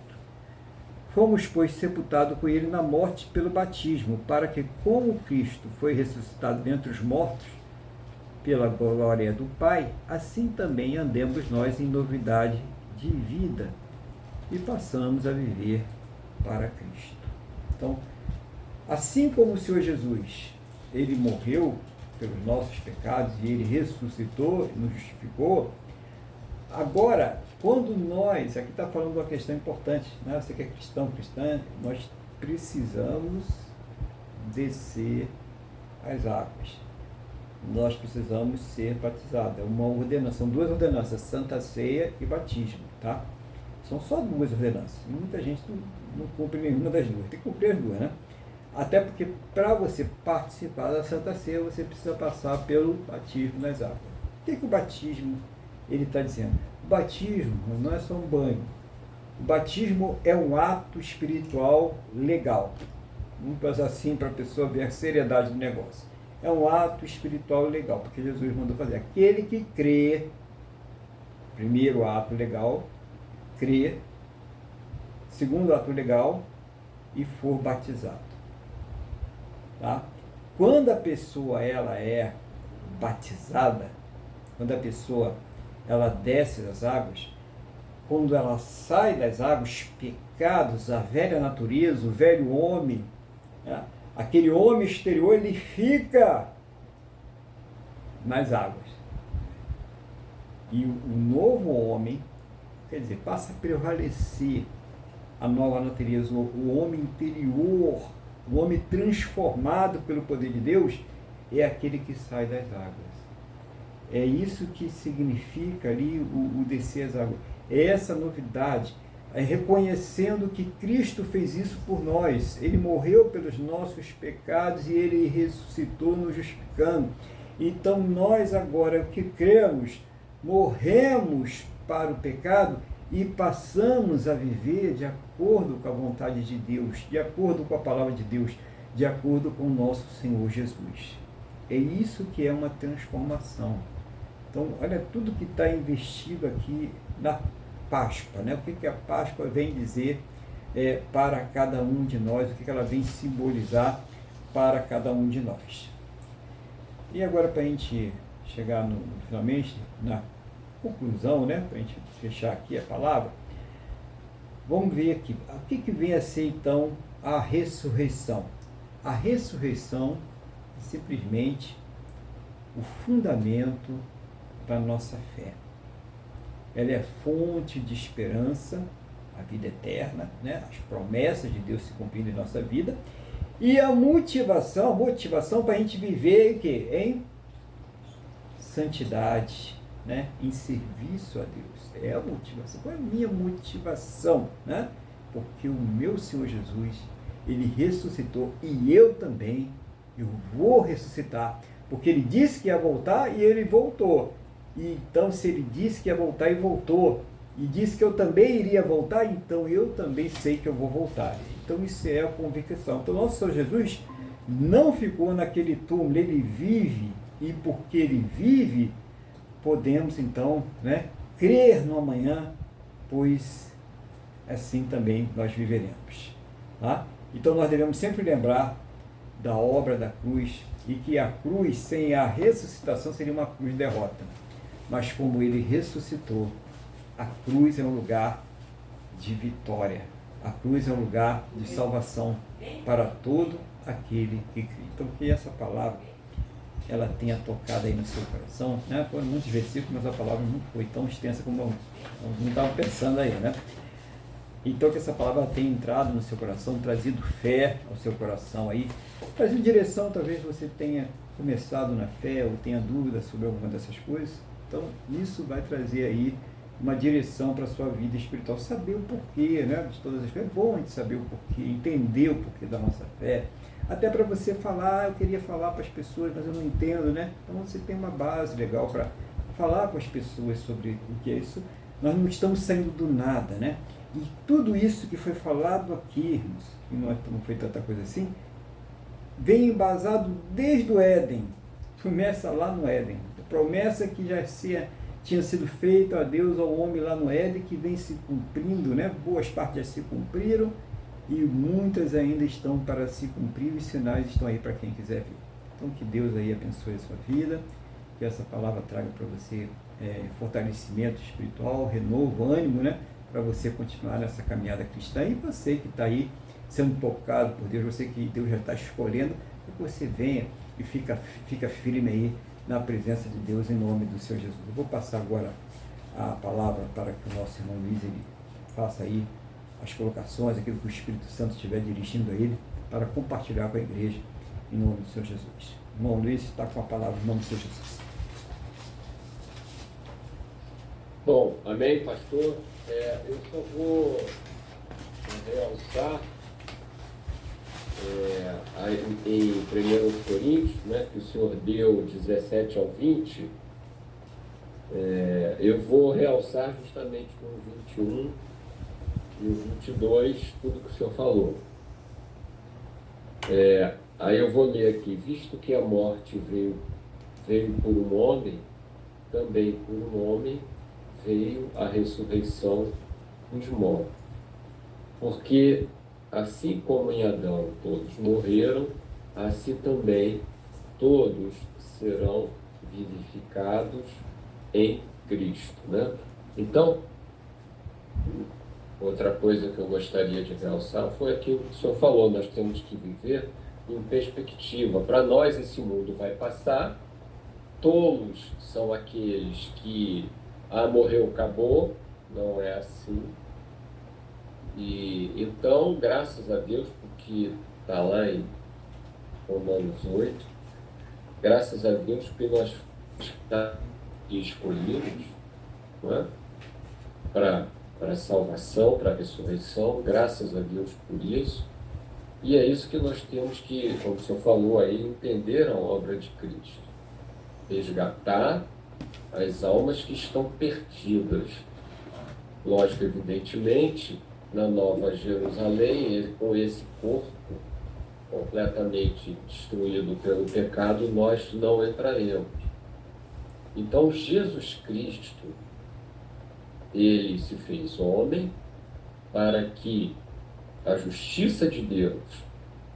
Fomos, pois, sepultados com ele na morte pelo batismo, para que, como Cristo foi ressuscitado dentre os mortos, pela glória do Pai, assim também andemos nós em novidade de vida e passamos a viver para Cristo. Então, assim como o Senhor Jesus, ele morreu pelos nossos pecados e ele ressuscitou e nos justificou, agora, quando nós, aqui está falando de uma questão importante, né? Você que é cristã, nós precisamos descer as águas. Nós precisamos ser batizados. É uma ordenação, duas ordenanças, Santa Ceia e batismo, tá? São só duas ordenanças. E muita gente não cumpre nenhuma das duas. Tem que cumprir as duas, né? Até porque para você participar da Santa Ceia, você precisa passar pelo batismo nas águas. O que o batismo ele está dizendo? O batismo não é só um banho. O batismo é um ato espiritual legal. Vamos pensar assim para a pessoa ver a seriedade do negócio. É um ato espiritual legal, porque Jesus mandou fazer. Aquele que crê, primeiro ato legal, crê, segundo ato legal, e for batizado. Tá? Quando a pessoa ela é batizada, quando a pessoa ela desce das águas, quando ela sai das águas, os pecados, a velha natureza, o velho homem, né? Aquele homem exterior, ele fica nas águas. E o novo homem, quer dizer, passa a prevalecer a nova natureza, o homem interior, o homem transformado pelo poder de Deus, é aquele que sai das águas. É isso que significa ali o descer as águas. É essa novidade. É reconhecendo que Cristo fez isso por nós. Ele morreu pelos nossos pecados e ele ressuscitou nos justificando. Então nós agora que cremos, morremos para o pecado e passamos a viver de acordo com a vontade de Deus, de acordo com a palavra de Deus, de acordo com o nosso Senhor Jesus. É isso que é uma transformação. Então, olha tudo que está investido aqui na Páscoa, né? O que a Páscoa vem dizer para cada um de nós, o que ela vem simbolizar para cada um de nós. E agora, para a gente chegar finalmente na conclusão, né? Para a gente fechar aqui a palavra, vamos ver aqui, o que vem a ser então a ressurreição? A ressurreição é simplesmente o fundamento da nossa fé. Ela é fonte de esperança, a vida eterna, né? As promessas de Deus se cumprindo em nossa vida, e a motivação para a gente viver em santidade, né? Em serviço a Deus. É a motivação. Qual é a minha motivação? Né? Porque o meu Senhor Jesus, Ele ressuscitou, e eu também, eu vou ressuscitar, porque Ele disse que ia voltar e Ele voltou. E então, se Ele disse que ia voltar e voltou, e disse que eu também iria voltar, então eu também sei que eu vou voltar. Então isso é a convicção. Então nosso Senhor Jesus não ficou naquele túmulo, Ele vive, e porque Ele vive, podemos então, né, crer no amanhã, pois assim também nós viveremos. Tá? Então nós devemos sempre lembrar da obra da cruz, e que a cruz sem a ressuscitação seria uma cruz de derrota. Mas como Ele ressuscitou, a cruz é um lugar de vitória. A cruz é um lugar de salvação para todo aquele que crê. Então que essa palavra ela tenha tocado aí no seu coração, né? Foram muitos versículos, mas a palavra não foi tão extensa como não estava pensando aí, né? Então que essa palavra tenha entrado no seu coração, trazido fé ao seu coração aí, trazido direção. Talvez você tenha começado na fé ou tenha dúvidas sobre alguma dessas coisas. Então isso vai trazer aí uma direção para a sua vida espiritual, saber o porquê, né, de todas as coisas. É bom a gente saber o porquê, entender o porquê da nossa fé, até para você falar, eu queria falar para as pessoas, mas eu não entendo, né? Então você tem uma base legal para falar com as pessoas sobre o que é isso. Nós não estamos saindo do nada, né? E tudo isso que foi falado aqui, irmãos, e não foi tanta coisa assim, vem embasado desde o Éden. Começa lá no Éden. A promessa que já tinha sido feita a Deus, ao homem lá no Éden, que vem se cumprindo, né? Boas partes já se cumpriram e muitas ainda estão para se cumprir, e os sinais estão aí para quem quiser ver. Então que Deus aí abençoe a sua vida, que essa palavra traga para você fortalecimento espiritual, renovo, ânimo, né? Para você continuar nessa caminhada cristã, e você que está aí sendo tocado por Deus, você que Deus já está escolhendo, que você venha e fica firme aí na presença de Deus, em nome do Senhor Jesus. Eu vou passar agora a palavra para que o nosso irmão Luiz ele faça aí as colocações, aquilo que o Espírito Santo estiver dirigindo a ele, para compartilhar com a igreja, em nome do Senhor Jesus. O irmão Luiz está com a palavra em nome do Senhor Jesus. Bom, amém, pastor. Eu só vou realçar em 1 Coríntios, né, que o Senhor deu 17 ao 20, eu vou realçar justamente no 21 e o 22, tudo que o Senhor falou. Aí eu vou ler aqui: visto que a morte veio por um homem, também por um homem veio a ressurreição dos mortos. Porque assim como em Adão todos morreram, assim também todos serão vivificados em Cristo, né? Então, outra coisa que eu gostaria de realçar foi aquilo que o senhor falou: nós temos que viver em perspectiva. Para nós esse mundo vai passar, tolos são aqueles que morreu, acabou. Não é assim. E então, graças a Deus, porque está lá em Romanos 8, graças a Deus porque nós estamos escolhidos, não é? Para a salvação, para a ressurreição, graças a Deus por isso. E é isso que nós temos que, como o senhor falou aí, entender a obra de Cristo, resgatar as almas que estão perdidas. Lógico, evidentemente, na Nova Jerusalém, com esse corpo completamente destruído pelo pecado, nós não entraremos. Então, Jesus Cristo, ele se fez homem para que a justiça de Deus,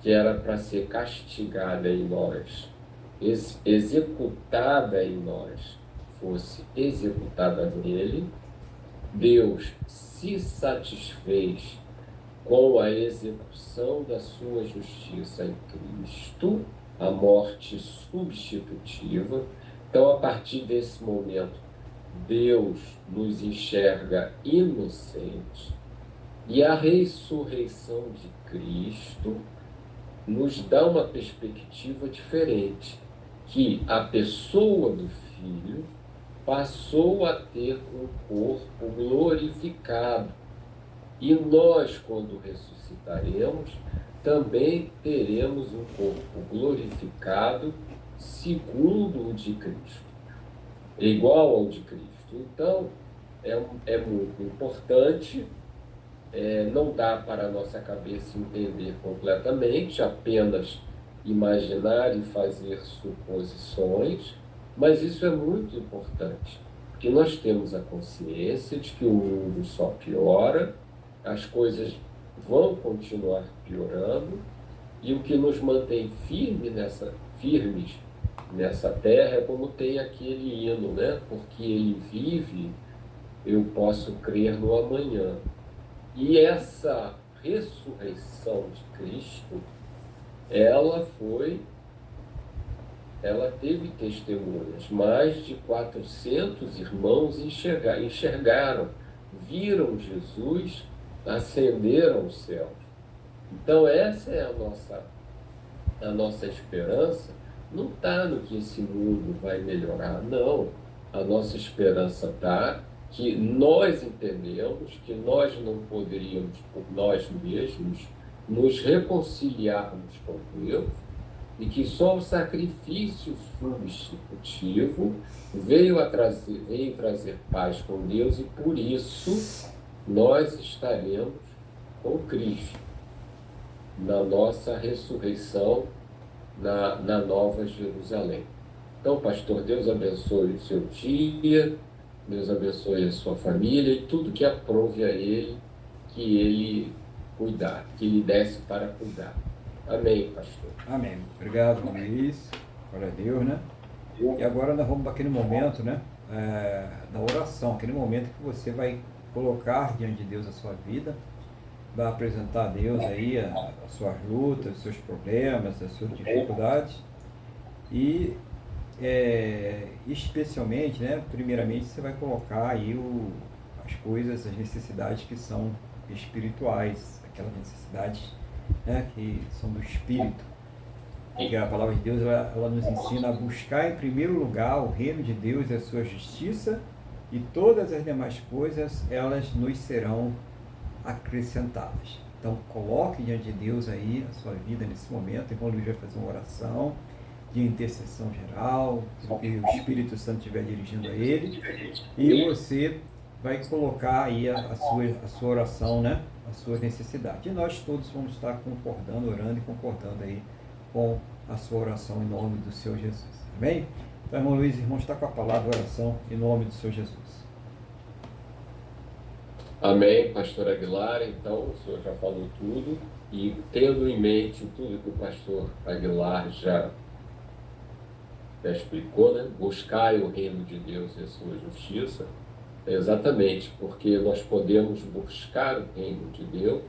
que era para ser castigada em nós, executada em nós, fosse executada nele. Deus se satisfez com a execução da sua justiça em Cristo, a morte substitutiva. Então, a partir desse momento, Deus nos enxerga inocentes, e a ressurreição de Cristo nos dá uma perspectiva diferente, que a pessoa do Filho passou a ter um corpo glorificado. E nós, quando ressuscitaremos, também teremos um corpo glorificado segundo o de Cristo, igual ao de Cristo. Então, é muito importante. Não dá para a nossa cabeça entender completamente, apenas imaginar e fazer suposições, mas isso é muito importante, porque nós temos a consciência de que o mundo só piora, as coisas vão continuar piorando, e o que nos mantém firmes nessa terra é como tem aquele hino, né? Porque ele vive, eu posso crer no amanhã. E essa ressurreição de Cristo, ela teve testemunhas. Mais de 400 irmãos enxergaram, viram Jesus, ascenderam aos céus. Então, essa é a nossa esperança. Não está no que esse mundo vai melhorar, não. A nossa esperança está que nós entendemos que nós não poderíamos, por nós mesmos, nos reconciliarmos com Deus, e que só o sacrifício substitutivo veio trazer paz com Deus, e por isso nós estaremos com Cristo na nossa ressurreição, na Nova Jerusalém. Então, pastor, Deus abençoe o seu dia, Deus abençoe a sua família e tudo que aprove a ele, que ele cuidar, que lhe desse para cuidar. Amém, pastor. Amém. Obrigado, Luiz. Glória a Deus, né? E agora nós vamos para aquele momento, né? Da oração, aquele momento que você vai colocar diante de Deus a sua vida, vai apresentar a Deus aí as suas lutas, os seus problemas, as suas dificuldades, e especialmente, né, primeiramente você vai colocar aí as coisas, as necessidades que são espirituais, aquelas necessidades, né, que são do Espírito, porque a palavra de Deus ela nos ensina a buscar em primeiro lugar o reino de Deus e a sua justiça, e todas as demais coisas elas nos serão acrescentadas. Então coloque diante de Deus aí a sua vida nesse momento. O irmão Luiz vai fazer uma oração de intercessão geral, que o Espírito Santo estiver dirigindo a ele, e você vai colocar aí a sua oração, né? A sua necessidade. E nós todos vamos estar concordando, orando e concordando aí com a sua oração em nome do Senhor Jesus. Amém? Então, irmão Luiz, irmão, está com a palavra de oração em nome do Senhor Jesus. Amém, pastor Aguilar. Então, o senhor já falou tudo, e tendo em mente tudo que o pastor Aguilar já explicou, né? Buscai o reino de Deus e a sua justiça, exatamente porque nós podemos buscar o reino de Deus,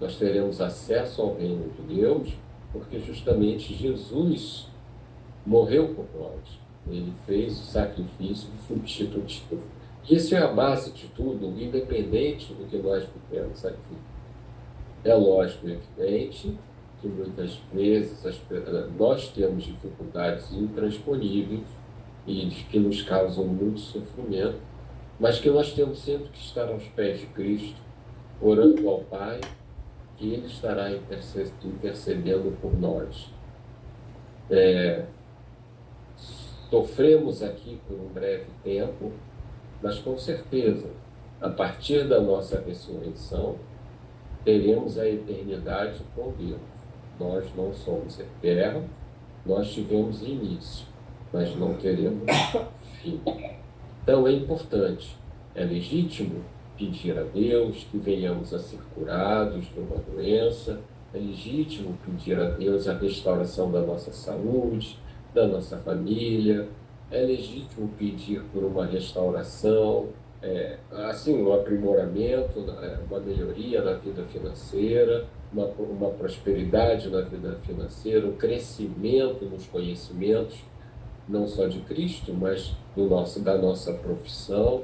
nós teremos acesso ao reino de Deus, porque justamente Jesus morreu por nós, ele fez o sacrifício substitutivo. Isso é a base de tudo, independente do que nós vivemos aqui. É lógico e evidente que muitas vezes nós temos dificuldades intransponíveis e que nos causam muito sofrimento, mas que nós temos sempre que estar aos pés de Cristo, orando ao Pai, que Ele estará intercedendo por nós. Sofremos aqui por um breve tempo, mas com certeza A partir da nossa ressurreição, teremos a eternidade com Deus. Nós não somos eternos, nós tivemos início, mas não teremos fim. Então é importante, é legítimo pedir a Deus que venhamos a ser curados de uma doença, é legítimo pedir a Deus a restauração da nossa saúde, da nossa família, é legítimo pedir por uma restauração, assim, um aprimoramento, uma melhoria na vida financeira, uma prosperidade na vida financeira, um crescimento nos conhecimentos, não só de Cristo, mas da nossa profissão,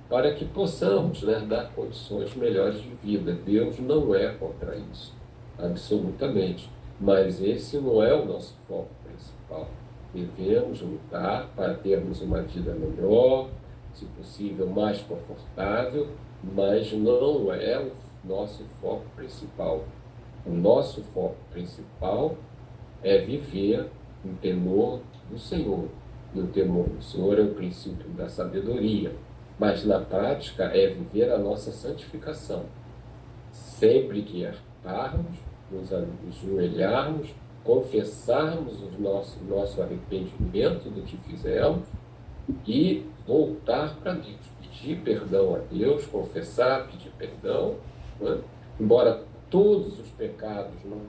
para que possamos, né, dar condições melhores de vida. Deus não é contra isso, absolutamente. Mas esse não é o nosso foco principal. Devemos lutar para termos uma vida melhor, se possível mais confortável, mas não é o nosso foco principal. O nosso foco principal é viver no temor do Senhor. E o temor do Senhor é o princípio da sabedoria, mas na prática é viver a nossa santificação. Sempre que errarmos, nos ajoelharmos, confessarmos o nosso arrependimento do que fizemos e voltar para Deus, pedir perdão a Deus, confessar, pedir perdão, né? Embora todos os pecados não.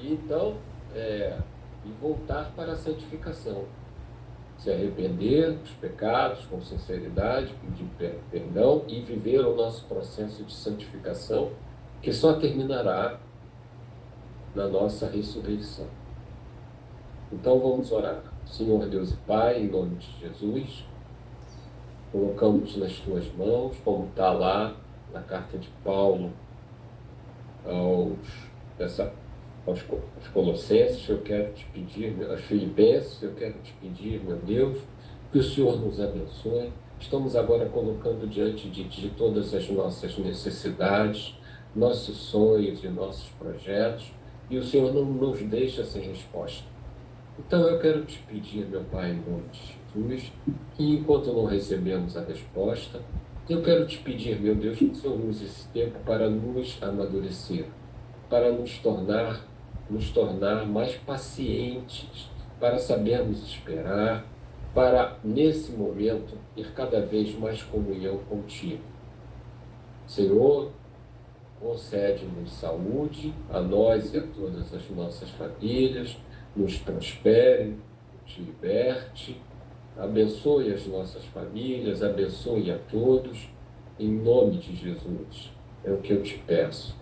E então, e voltar para a santificação. Se arrepender dos pecados com sinceridade, pedir perdão e viver o nosso processo de santificação, que só terminará na nossa ressurreição. Então vamos orar. Senhor Deus e Pai, em nome de Jesus, colocamos nas tuas mãos, como está lá na carta de Paulo aos Colossenses, eu quero te pedir, aos Filipenses, eu quero te pedir, meu Deus, que o Senhor nos abençoe. Estamos agora colocando diante de Ti todas as nossas necessidades, nossos sonhos e nossos projetos, e o Senhor não nos deixa sem resposta. Então eu quero te pedir, meu Pai, em nome de Jesus, que enquanto não recebemos a resposta, eu quero te pedir, meu Deus, que o Senhor use esse tempo para nos amadurecer, para nos tornar mais pacientes, para sabermos esperar, para, nesse momento, ter cada vez mais comunhão contigo. Senhor, concede-nos saúde, a nós e a todas as nossas famílias, nos prospere, te liberte, abençoe as nossas famílias, abençoe a todos, em nome de Jesus. É o que eu te peço.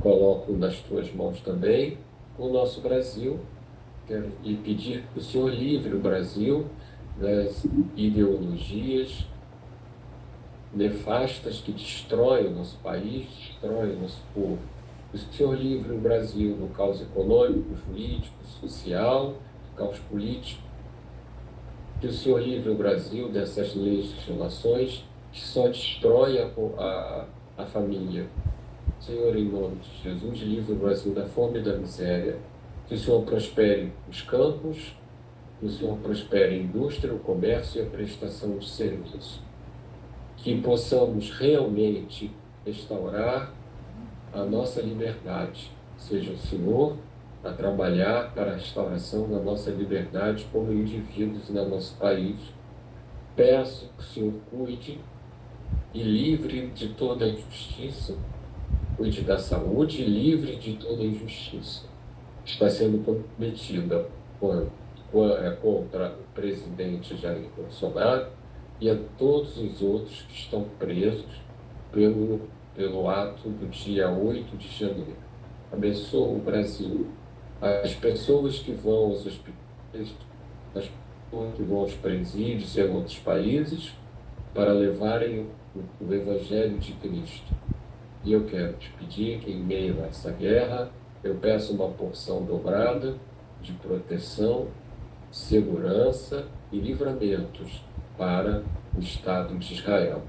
Coloco nas tuas mãos também o nosso Brasil. Quero lhe pedir que o Senhor livre o Brasil das ideologias nefastas que destroem o nosso país, destroem o nosso povo. Que o Senhor livre o Brasil do caos econômico, jurídico, social, do caos político. Que o Senhor livre o Brasil dessas legislações que só destroem a família. Senhor, em nome de Jesus, livre o Brasil da fome e da miséria. Que o Senhor prospere os campos, que o Senhor prospere a indústria, o comércio e a prestação de serviço. Que possamos realmente restaurar a nossa liberdade. Seja o Senhor a trabalhar para a restauração da nossa liberdade como indivíduos no nosso país. Peço que o Senhor cuide e livre de toda injustiça, cuide da saúde e livre de toda injustiça. Está sendo cometida contra o presidente Jair Bolsonaro e a todos os outros que estão presos pelo ato do dia 8 de janeiro. Abençoa o Brasil, as pessoas que vão aos hospitais, as pessoas que vão aos presídios e a outros países para levarem o Evangelho de Cristo. E eu quero te pedir que, em meio a essa guerra, eu peço uma porção dobrada de proteção, segurança e livramentos para o Estado de Israel.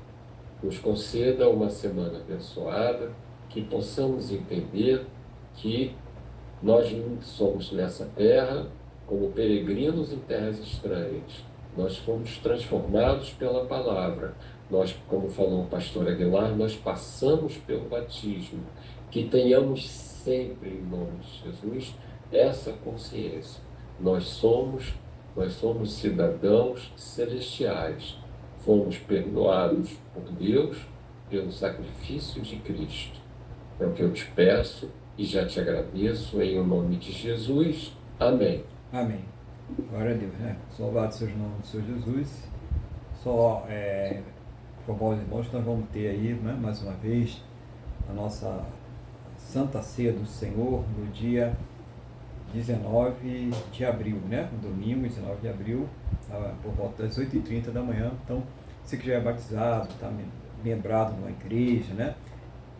Nos conceda uma semana abençoada, que possamos entender que nós somos nessa terra como peregrinos em terras estranhas. Nós fomos transformados pela palavra. Nós, como falou o pastor Aguilar, nós passamos pelo batismo. Que tenhamos sempre, em nome de Jesus, essa consciência. Nós somos cidadãos celestiais. Fomos perdoados por Deus pelo sacrifício de Cristo. É o que eu te peço e já te agradeço em nome de Jesus. Amém. Amém. Glória a Deus, né? Louvado seja o nome do Senhor Jesus. Só informar os irmãos que nós vamos ter aí, né, mais uma vez, a nossa Santa Ceia do Senhor no dia 19 de abril, né? No domingo, 19 de abril, por volta das 8h30 da manhã. Então, você que já é batizado, está membrado numa igreja, né?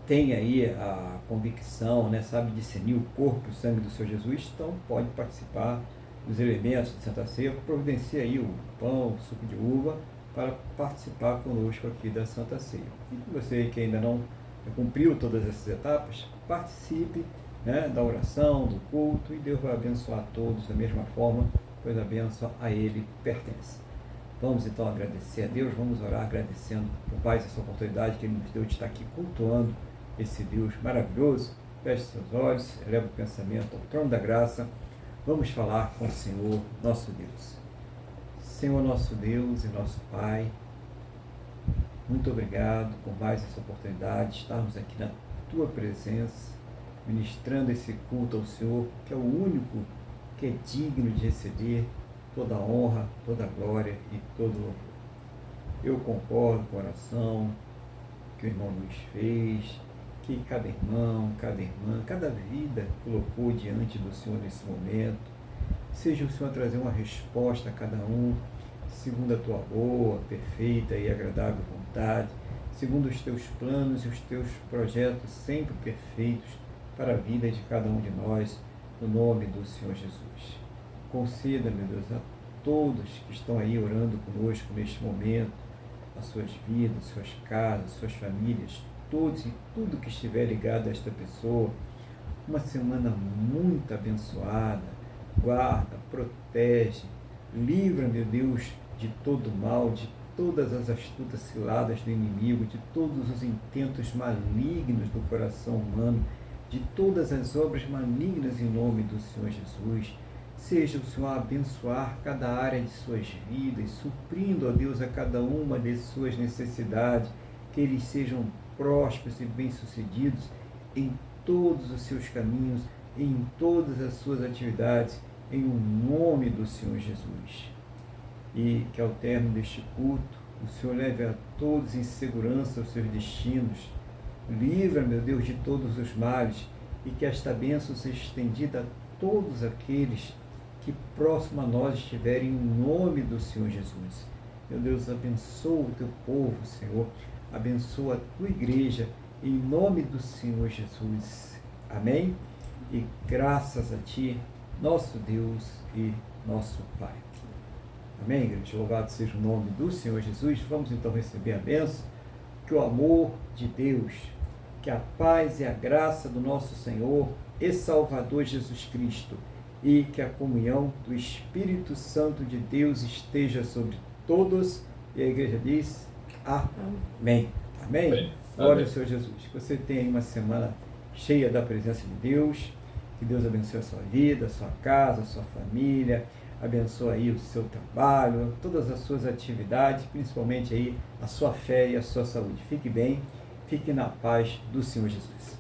Tem aí a convicção, né? Sabe discernir o corpo e o sangue do Senhor Jesus, então pode participar dos elementos de Santa Ceia, providencia aí o pão, o suco de uva, para participar conosco aqui da Santa Ceia. E você que ainda não cumpriu todas essas etapas, participe, né, da oração, do culto, e Deus vai abençoar todos da mesma forma, pois a bênção a Ele pertence. Vamos então agradecer a Deus, vamos orar agradecendo por mais essa oportunidade que Ele nos deu de estar aqui cultuando esse Deus maravilhoso. Feche seus olhos, eleva o pensamento ao trono da graça. Vamos falar com o Senhor, nosso Deus. Senhor, nosso Deus e nosso Pai, muito obrigado por mais essa oportunidade de estarmos aqui na Tua presença, ministrando esse culto ao Senhor, que é o único que é digno de receber toda a honra, toda a glória e todo o louvor. Eu concordo com a oração que o irmão Luiz fez, que cada irmão, cada irmã, cada vida colocou diante do Senhor nesse momento. Seja o Senhor trazer uma resposta a cada um, segundo a Tua boa, perfeita e agradável vontade, segundo os Teus planos e os Teus projetos sempre perfeitos para a vida de cada um de nós, no nome do Senhor Jesus. Conceda, meu Deus, a todos que estão aí orando conosco neste momento, as suas vidas, suas casas, suas famílias, todos e tudo que estiver ligado a esta pessoa, uma semana muito abençoada. Guarda, protege, livra, meu Deus, de todo mal, de todas as astutas ciladas do inimigo, de todos os intentos malignos do coração humano, de todas as obras malignas em nome do Senhor Jesus. Seja o Senhor a abençoar cada área de suas vidas, suprindo, ó Deus, a cada uma de suas necessidades, que eles sejam prósperos e bem-sucedidos em todos os seus caminhos, em todas as suas atividades, em nome do Senhor Jesus. E que ao término deste culto, o Senhor leve a todos em segurança aos seus destinos. Livra, meu Deus, de todos os males, e que esta bênção seja estendida a todos aqueles que próximo a nós estiverem, em nome do Senhor Jesus. Meu Deus, abençoa o Teu povo, Senhor, abençoa a Tua igreja, em nome do Senhor Jesus. Amém? E graças a Ti, nosso Deus e nosso Pai. Amém, igreja? Louvado seja o nome do Senhor Jesus. Vamos então receber a bênção. Que o amor de Deus, que a paz e a graça do nosso Senhor e Salvador Jesus Cristo e que a comunhão do Espírito Santo de Deus esteja sobre todos. E a igreja diz amém. Amém? Amém. Glória ao Senhor Jesus. Que você tenha uma semana cheia da presença de Deus. Que Deus abençoe a sua vida, a sua casa, a sua família. Abençoe aí o seu trabalho, todas as suas atividades, principalmente aí a sua fé e a sua saúde. Fique bem, fique na paz do Senhor Jesus.